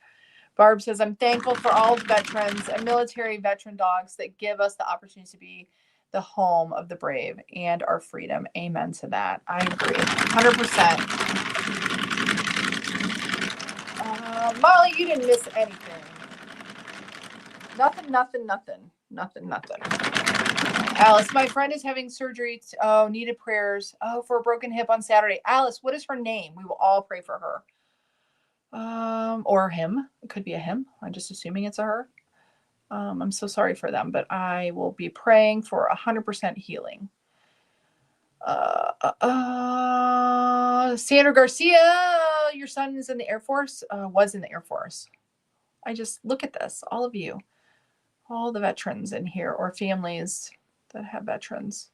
Barb says, I'm thankful for all the veterans and military veteran dogs that give us the opportunity to be the home of the brave and our freedom. Amen to that. I agree. 100%. Molly, you didn't miss anything. Nothing. Alice, my friend is having surgery. Needed prayers. For a broken hip on Saturday. Alice, what is her name? We will all pray for her. Or him. It could be a him. I'm just assuming it's a her. I'm so sorry for them, but I will be praying for 100% healing. Sandra Garcia, your son is in the Air Force. Was in the Air Force. I just look at this, all of you. All the veterans in here or families that have veterans.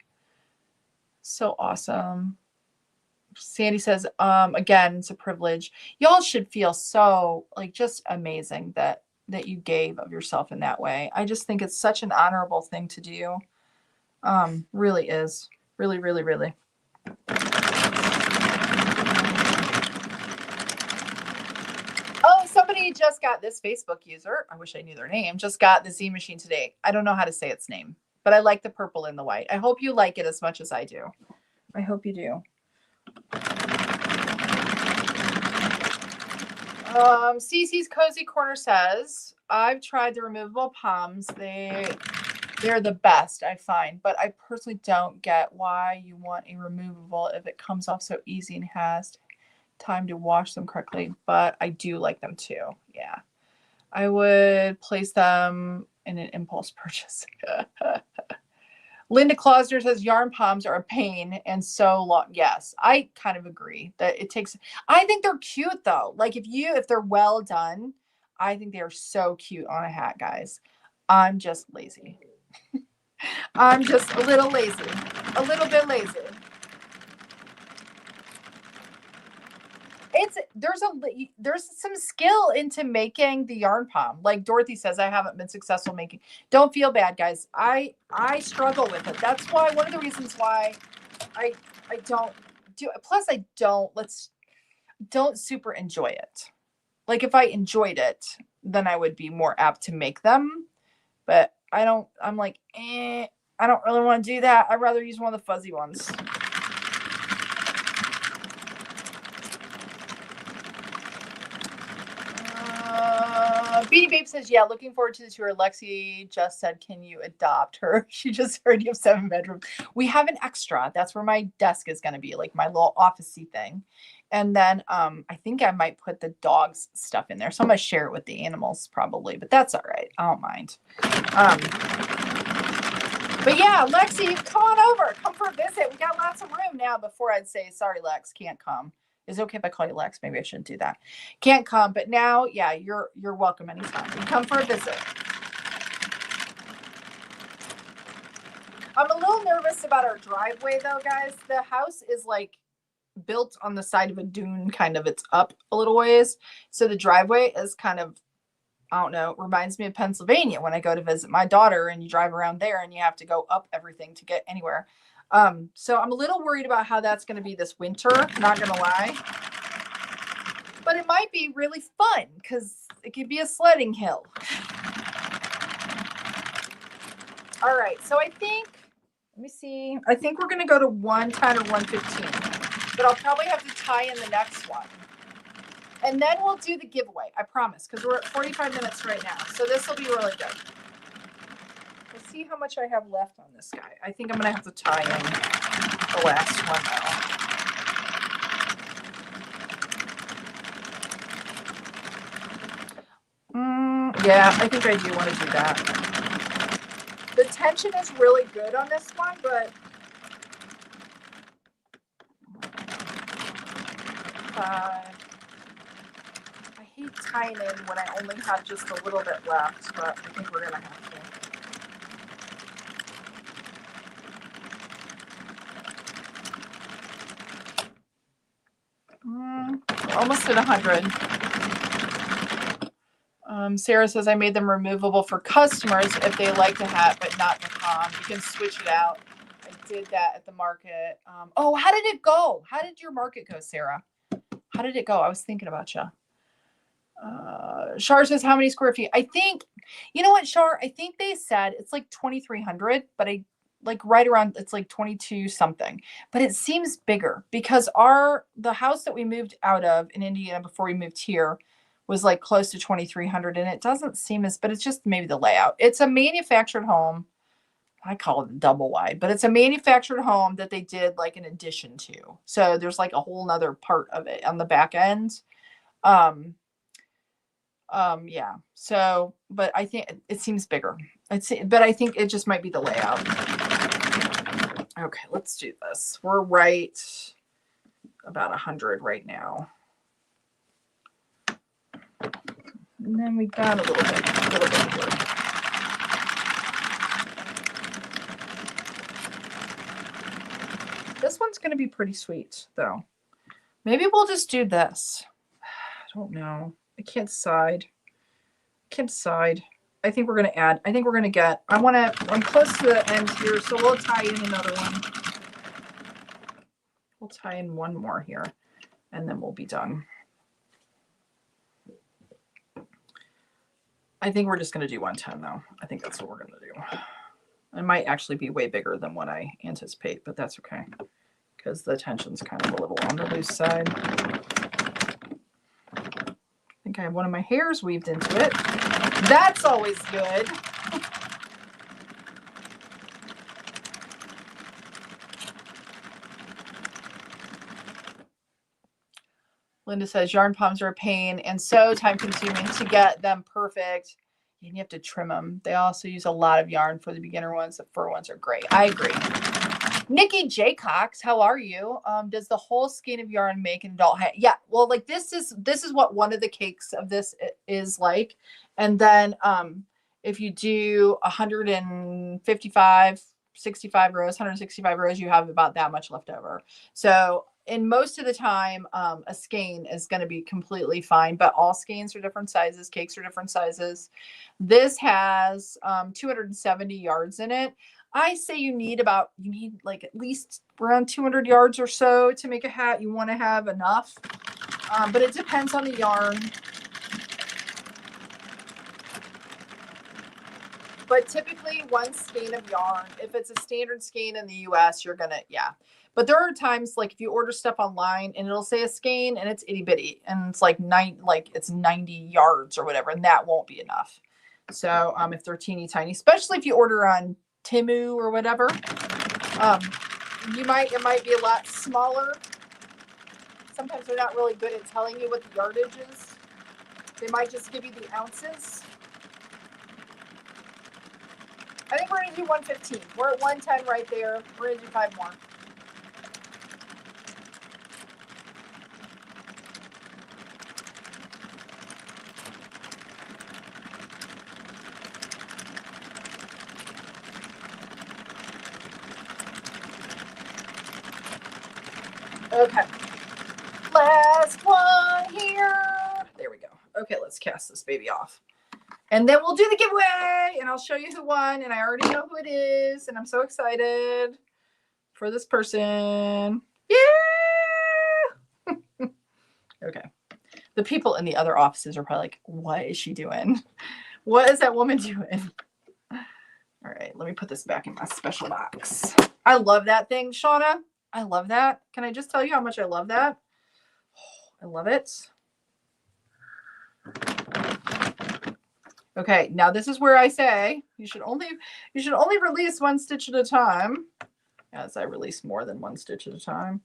So awesome. Sandy says, again, it's a privilege. Y'all should feel so just amazing that you gave of yourself in that way. I just think it's such an honorable thing to do. Really is. Really, really, really. Somebody just got this Facebook user. I wish I knew their name. Just got the Z machine today. I don't know how to say its name, but I like the purple and the white. I hope you like it as much as I do. I hope you do. Cece's Cozy Corner says, I've tried the removable poms. They're the best, I find, but I personally don't get why you want a removable if it comes off so easy and has time to wash them correctly, but I do like them too. Yeah, I would place them in an impulse purchase. Linda Klausner says yarn palms are a pain and so long. Yes, I kind of agree that it takes. I think they're cute though. If they're well done, I think they are so cute on a hat, guys. I'm just lazy. I'm just a little lazy, a little bit lazy. There's some skill into making the yarn palm. Like Dorothy says, I haven't been successful making. Don't feel bad, guys. I struggle with it. That's why one of the reasons why I don't do it. Plus I don't super enjoy it. Like if I enjoyed it, then I would be more apt to make them. But I don't. I'm like, I don't really want to do that. I'd rather use one of the fuzzy ones. Speedy Babe says, yeah, looking forward to the tour. Lexi just said, can you adopt her? She just heard you have 7 bedrooms. We have an extra. That's where my desk is going to be, like my little office-y thing. And then I think I might put the dog's stuff in there. So I'm going to share it with the animals probably, but that's all right. I don't mind. But yeah, Lexi, come on over. Come for a visit. We got lots of room now before I'd say, sorry, Lex, can't come. Is it okay if I call you Lex? Maybe I shouldn't do that. Can't come, but now, yeah, you're welcome anytime. You come for a visit. I'm a little nervous about our driveway though, guys. The house is like built on the side of a dune, kind of. It's up a little ways. So the driveway is kind of, I don't know, reminds me of Pennsylvania when I go to visit my daughter and you drive around there and you have to go up everything to get anywhere. So I'm a little worried about how that's going to be this winter, not going to lie. But it might be really fun because it could be a sledding hill. All right, so I think, let me see. I think we're going to go to 110 or 115, but I'll probably have to tie in the next one. And then we'll do the giveaway, I promise, because we're at 45 minutes right now. So this will be really good. Let's see how much I have left on this guy. I think I'm going to have to tie in the last one though. Yeah, I think I do want to do that. The tension is really good on this one, but I hate tying in when I only have just a little bit left, but I think we're going to have to. Almost at 100. Sarah says I made them removable for customers if they like the hat, but not the com. You can switch it out. I did that at the market. Oh, how did it go? How did your market go, Sarah? How did it go? I was thinking about you. Shar says, how many square feet? I think, you know what, Shar? I think they said it's like 2,300, but I like right around, it's like 22 something, but it seems bigger because the house that we moved out of in Indiana before we moved here was like close to 2,300, and it doesn't seem as, but it's just maybe the layout. It's a manufactured home. I call it a double wide, but it's a manufactured home that they did like an addition to. So there's like a whole nother part of it on the back end. Yeah. So, but I think it seems bigger. But I think it just might be the layout. Okay, let's do this. We're right about 100 right now. And then we've got a little bit here. This one's going to be pretty sweet, though. Maybe we'll just do this. I don't know. I can't decide. I think we're going to add. I think we're going to get. I'm close to the end here, so we'll tie in another one. We'll tie in one more here, and then we'll be done. I think we're just going to do 110, though. I think that's what we're going to do. It might actually be way bigger than what I anticipate, but that's okay because the tension's kind of a little on the loose side. I think I have one of my hairs weaved into it. That's always good. Linda says yarn palms are a pain and so time consuming to get them perfect. And you have to trim them. They also use a lot of yarn for the beginner ones. The fur ones are great. I agree. Nikki J. Cox, how are you? Does the whole skein of yarn make an adult hat? Yeah, well, like this is what one of the cakes of this is like. And then if you do 155, 65 rows, 165 rows, you have about that much left over. So in most of the time, a skein is going to be completely fine, but all skeins are different sizes. Cakes are different sizes. This has 270 yards in it. I say you need like at least around 200 yards or so to make a hat. You want to have enough, but it depends on the yarn. But typically one skein of yarn, if it's a standard skein in the US, you're gonna, yeah. But there are times like if you order stuff online and it'll say a skein and it's itty bitty and it's like it's 90 yards or whatever, and that won't be enough. So if they're teeny tiny, especially if you order on Temu or whatever, it might be a lot smaller. Sometimes they're not really good at telling you what the yardage is. They might just give you the ounces. I think we're going to do 115. We're at 110 right there. We're going to do 5 more. Okay. Last one here. There we go. Okay, let's cast this baby off. And then we'll do the giveaway, and I'll show you who won, and I already know who it is, and I'm so excited for this person. Yeah! Okay. The people in the other offices are probably like, what is she doing? What is that woman doing? All right, let me put this back in my special box. I love that thing, Shauna. I love that. Can I just tell you how much I love that? Oh, I love it. Okay, now this is where I say you should only release 1 stitch at a time. As I release more than 1 stitch at a time,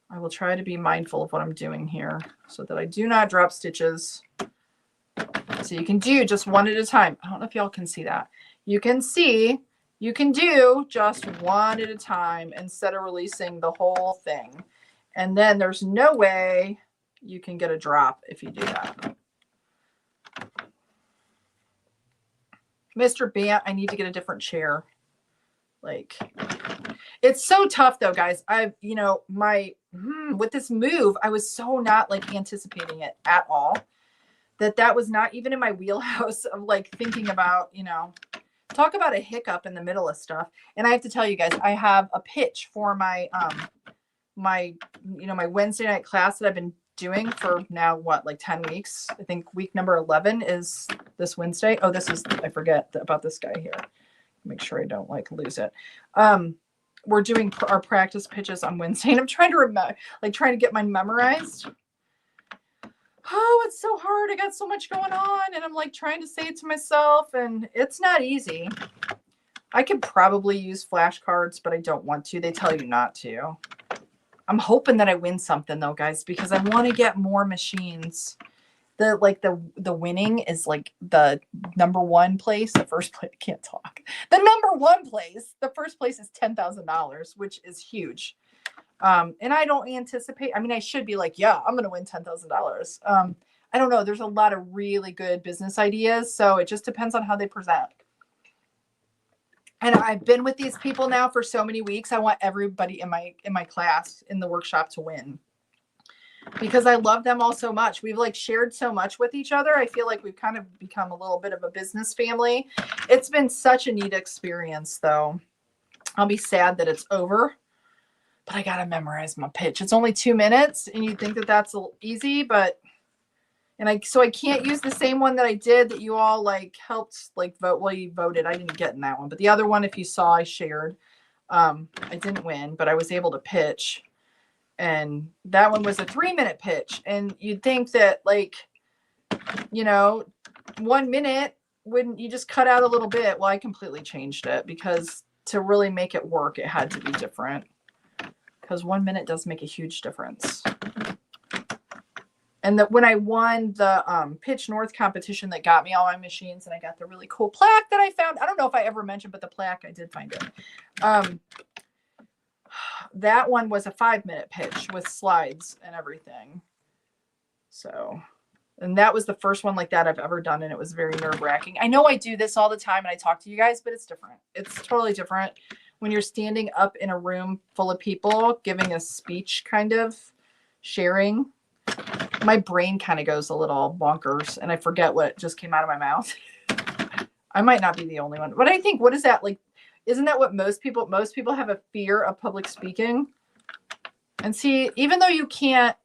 I will try to be mindful of what I'm doing here so that I do not drop stitches. So you can do just 1 at a time. I don't know if y'all can see that. You can see you can do just 1 at a time instead of releasing the whole thing. And then there's no way you can get a drop if you do that. Mr. Bant, I need to get a different chair. Like, it's so tough though, guys. With this move, I was so not like anticipating it at all. That was not even in my wheelhouse of like thinking about, talk about a hiccup in the middle of stuff. And I have to tell you guys, I have a pitch for my, my Wednesday night class that I've been doing for now, like 10 weeks. I think week number 11 is this Wednesday. Oh, I forget about this guy here. Make sure I don't like lose it. We're doing our practice pitches on Wednesday, and I'm trying to remember, trying to get mine memorized. Oh, it's so hard. I got so much going on, and I'm like trying to say it to myself, and it's not easy. I could probably use flashcards, but I don't want to. They tell you not to. I'm hoping that I win something though, guys, because I want to get more machines. The winning is like the number 1 place. The first place, I can't talk. The number 1 place, the first place is $10,000, which is huge. And I don't anticipate, I should be like, yeah, I'm going to win $10,000. I don't know. There's a lot of really good business ideas. So it just depends on how they present. And I've been with these people now for so many weeks. I want everybody in my class, in the workshop, to win. Because I love them all so much. We've shared so much with each other. I feel like we've kind of become a little bit of a business family. It's been such a neat experience though. I'll be sad that it's over, but I got to memorize my pitch. It's only 2 minutes and you think that that's easy, but, so I can't use the same one that I did that you all helped vote. Well, you voted. I didn't get in that one, but the other one, if you saw, I shared. I didn't win, but I was able to pitch. And that one was a 3-minute pitch. And you'd think that 1 minute, wouldn't you just cut out a little bit? Well, I completely changed it because to really make it work, it had to be different. Because 1 minute does make a huge difference. And when I won the Pitch North competition that got me all my machines, and I got the really cool plaque that I found. I don't know if I ever mentioned, but the plaque, I did find it. That one was a 5-minute pitch with slides and everything. So, and that was the first one like that I've ever done. And it was very nerve-wracking. I know I do this all the time and I talk to you guys, but it's different. It's totally different when you're standing up in a room full of people, giving a speech, kind of sharing. My brain kind of goes a little bonkers and I forget what just came out of my mouth. I might not be the only one, but I think, what is that like? Isn't that what most people have a fear of public speaking? And see, even though you can't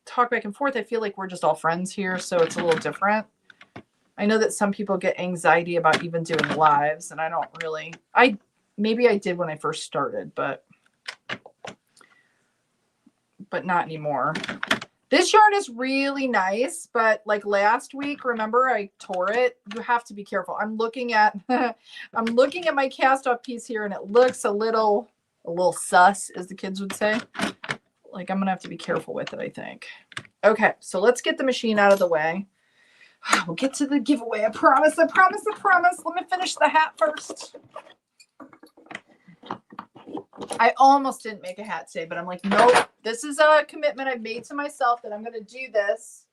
talk back and forth, I feel like we're just all friends here. So it's a little different. I know that some people get anxiety about even doing lives, and I don't really. Maybe I did when I first started, but not anymore. This yarn is really nice, but like last week, remember I tore it? You have to be careful. I'm looking at I'm looking at my cast off piece here, and it looks a little sus, as the kids would say. Like I'm gonna have to be careful with it, I think. Okay, so let's get the machine out of the way. We'll get to the giveaway. I promise, I promise, I promise. Let me finish the hat first. I almost didn't make a hat today, but I'm like, nope, this is a commitment I've made to myself that I'm going to do this.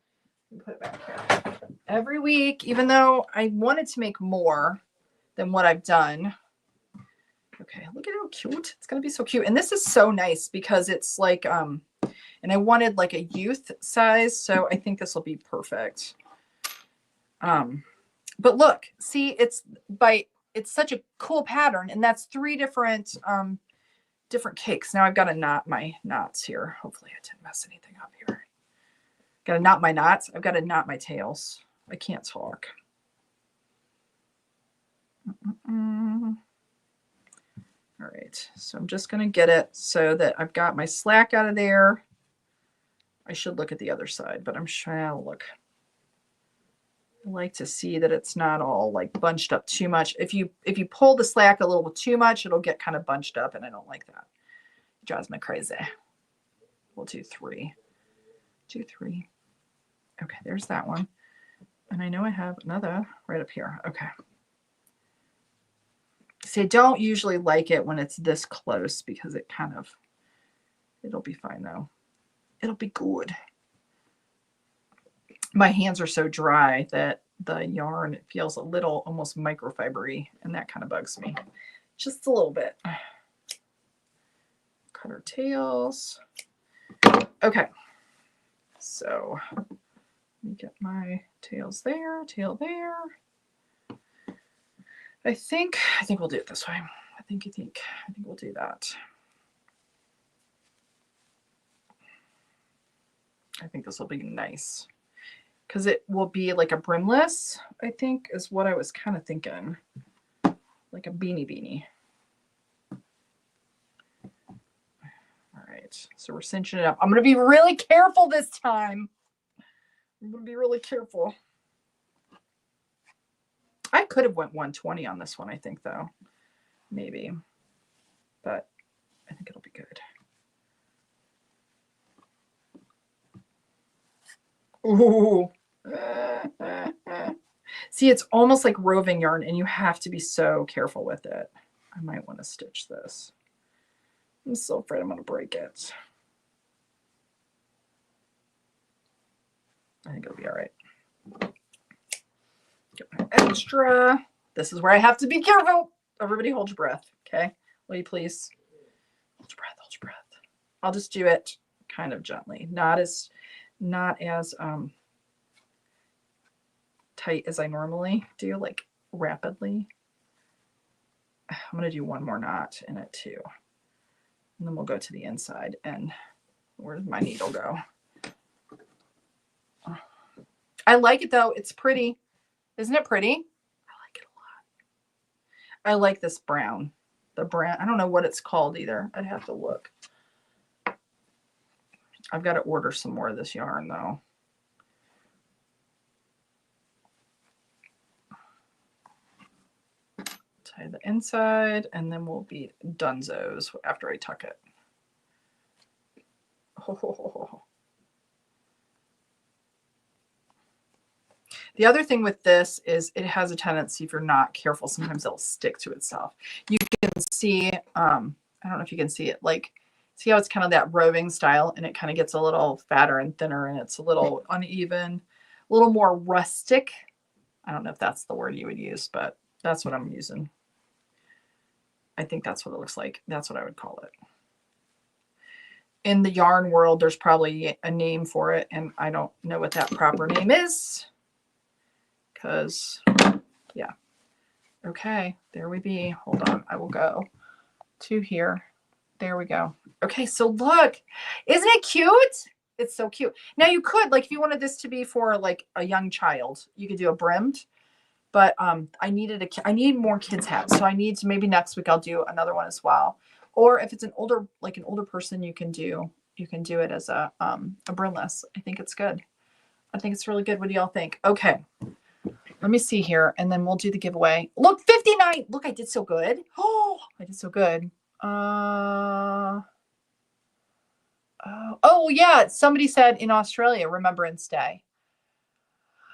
Put it back here. Every week, even though I wanted to make more than what I've done. Okay, look at how cute. It's going to be so cute. And this is so nice because it's like, and I wanted like a youth size, so I think this will be perfect. But look, see, it's such a cool pattern, and that's 3 different cakes. Now I've got to knot my knots here. Hopefully I didn't mess anything up here. Got to knot my knots. I've got to knot my tails. I can't talk. All right, so I'm just going to get it so that I've got my slack out of there. I should look at the other side, but I'm trying to look. I like to see that it's not all like bunched up too much. If you pull the slack a little bit too much, it'll get kind of bunched up, and I don't like that. It drives me crazy. We'll do 3. 2, 3. Okay, there's that one. And I know I have another right up here. Okay. See, I don't usually like it when it's this close because it kind of, it'll be fine though. It'll be good. My hands are so dry that the yarn feels a little almost microfibery, and that kind of bugs me just a little bit. Cut our tails. Okay, so let me get my tails there, tail there. I think we'll do it this way. I think we'll do that. I think this will be nice because it will be like a brimless, I think is what I was kind of thinking. Like a beanie. All right, so we're cinching it up. I'm going to be really careful this time. I'm going to be really careful. I could have went 120 on this one, I think, though. Maybe. But I think it'll be good. Ooh. See, it's almost like roving yarn, and you have to be so careful with it. I might want to stitch this. I'm so afraid I'm going to break it. I think it'll be all right. Get my extra. This is where I have to be careful. Everybody hold your breath, okay? Will you please? Hold your breath, hold your breath. I'll just do it kind of gently. Not as tight as I normally do, like rapidly. I'm going to do one more knot in it too. And then we'll go to the inside. And where did my needle go? I like it though. It's pretty. Isn't it pretty? I like it a lot. I like this brown. The brown. I don't know what it's called either. I'd have to look. I've got to order some more of this yarn though. Tie the inside, and then we'll be dunzos after I tuck it. Oh. The other thing with this is it has a tendency, if you're not careful, sometimes it'll stick to itself. You can see, I don't know if you can see it, like, see how it's kind of that roving style, and it kind of gets a little fatter and thinner, and it's a little uneven, a little more rustic. I don't know if that's the word you would use, but that's what I'm using. I think that's what it looks like. That's what I would call it. In the yarn world, there's probably a name for it, and I don't know what that proper name is. Because, yeah. Okay, there we be. Hold on, I will go to here. There we go. Okay, so look, isn't it cute? It's so cute. Now you could, like, if you wanted this to be for like a young child, you could do a brimmed, but I need more kids hats. So I need to, maybe next week I'll do another one as well. Or if it's an older person, you can do it as a brimless. I think it's good. I think it's really good. What do y'all think? Okay. Let me see here, and then we'll do the giveaway. Look, 59. Look, I did so good. Oh, I did so good. Oh yeah, somebody said in Australia, Remembrance Day.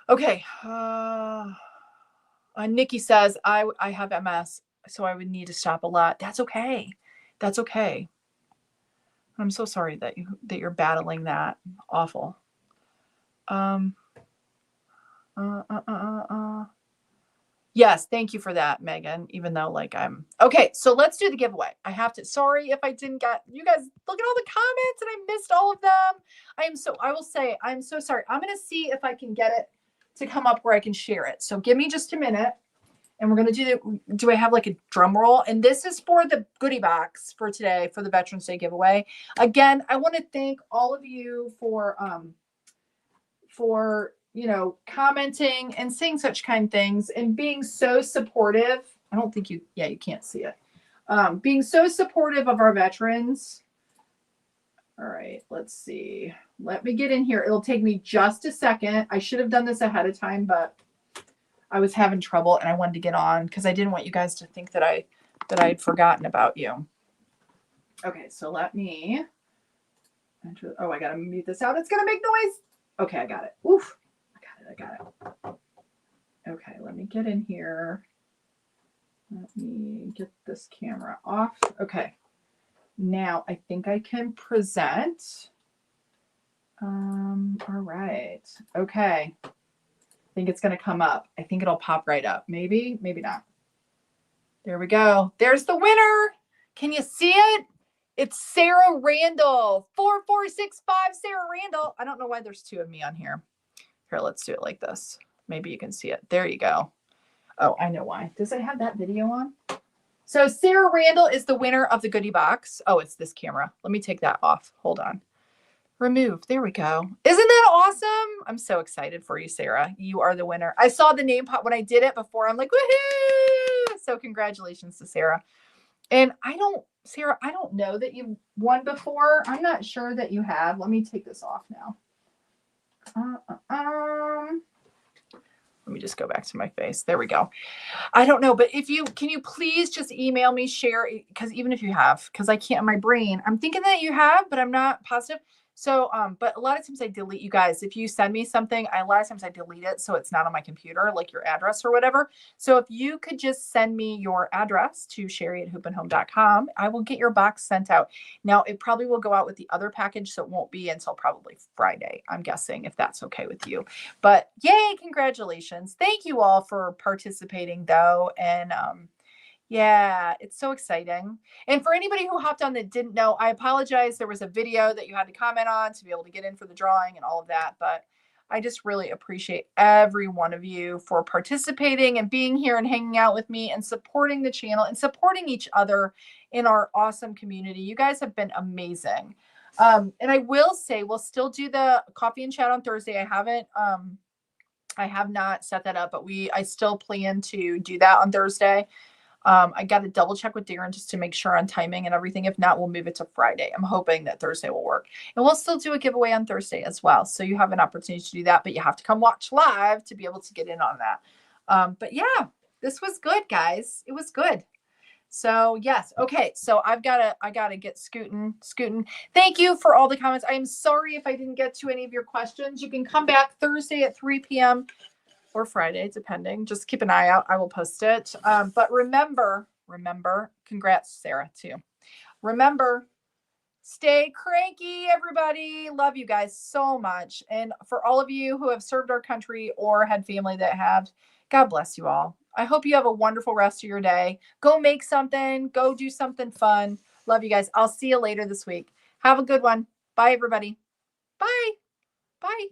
Okay. Nikki says, I have MS, so I would need to stop a lot. That's okay. That's okay. I'm so sorry that you're battling that. Awful. Yes, thank you for that, Megan. Even though okay, so let's do the giveaway. I have to, sorry if I didn't get, you guys look at all the comments and I missed all of them. I will say, I'm so sorry. I'm going to see if I can get it to come up where I can share it. So give me just a minute and we're going to do I have like a drum roll? And this is for the goodie box for today for the Veterans Day giveaway. Again, I want to thank all of you for commenting and saying such kind things and being so supportive. I don't think you can't see it. Being so supportive of our veterans. All right, let's see. Let me get in here. It'll take me just a second. I should have done this ahead of time, but I was having trouble and I wanted to get on because I didn't want you guys to think that I'd forgotten about you. Okay, so let me enter. Oh, I gotta mute this out. It's gonna make noise. Okay, I got it. Oof. I got it. Okay, let me get in here. Let me get this camera off. Okay. Now I think I can present. All right. Okay. I think it's going to come up. I think it'll pop right up. Maybe, maybe not. There we go. There's the winner. Can you see it? It's Sarah Randall. 4465 Sarah Randall. I don't know why there's two of me on here. Here, let's do it like this. Maybe you can see it. There you go. Oh, I know why. Does it have that video on? So Sarah Randall is the winner of the goodie box. Oh, it's this camera. Let me take that off. Hold on. Remove. There we go. Isn't that awesome? I'm so excited for you, Sarah. You are the winner. I saw the name pop when I did it before. I'm like, woohoo! So congratulations to Sarah. And Sarah, I don't know that you've won before. I'm not sure that you have. Let me take this off now. Let me just go back to my face. There we go. I don't know, but can you please just email me, share, because even if you have, because I can't in my brain, I'm thinking that you have, but I'm not positive. So, but a lot of times I delete, you guys. If you send me something, a lot of times I delete it so it's not on my computer, like your address or whatever. So if you could just send me your address to Cheri@hoopandhome.com, I will get your box sent out. Now, it probably will go out with the other package, so it won't be until probably Friday, I'm guessing, if that's okay with you. But yay, congratulations. Thank you all for participating, though. And yeah, it's so exciting. And for anybody who hopped on that didn't know, I apologize. There was a video that you had to comment on to be able to get in for the drawing and all of that. But I just really appreciate every one of you for participating and being here and hanging out with me and supporting the channel and supporting each other in our awesome community. You guys have been amazing. And I will say we'll still do the coffee and chat on Thursday. I have not set that up, but I still plan to do that on Thursday. I got to double check with Darren just to make sure on timing and everything. If not, we'll move it to Friday. I'm hoping that Thursday will work. And we'll still do a giveaway on Thursday as well. So you have an opportunity to do that, but you have to come watch live to be able to get in on that. But yeah, this was good, guys. It was good. So yes. Okay. So I gotta get scooting. Thank you for all the comments. I am sorry if I didn't get to any of your questions. You can come back Thursday at 3 p.m. or Friday, depending. Just keep an eye out. I will post it. But remember, congrats, Sarah, too. Remember, stay cranky, everybody. Love you guys so much. And for all of you who have served our country or had family that have, God bless you all. I hope you have a wonderful rest of your day. Go make something. Go do something fun. Love you guys. I'll see you later this week. Have a good one. Bye, everybody. Bye. Bye.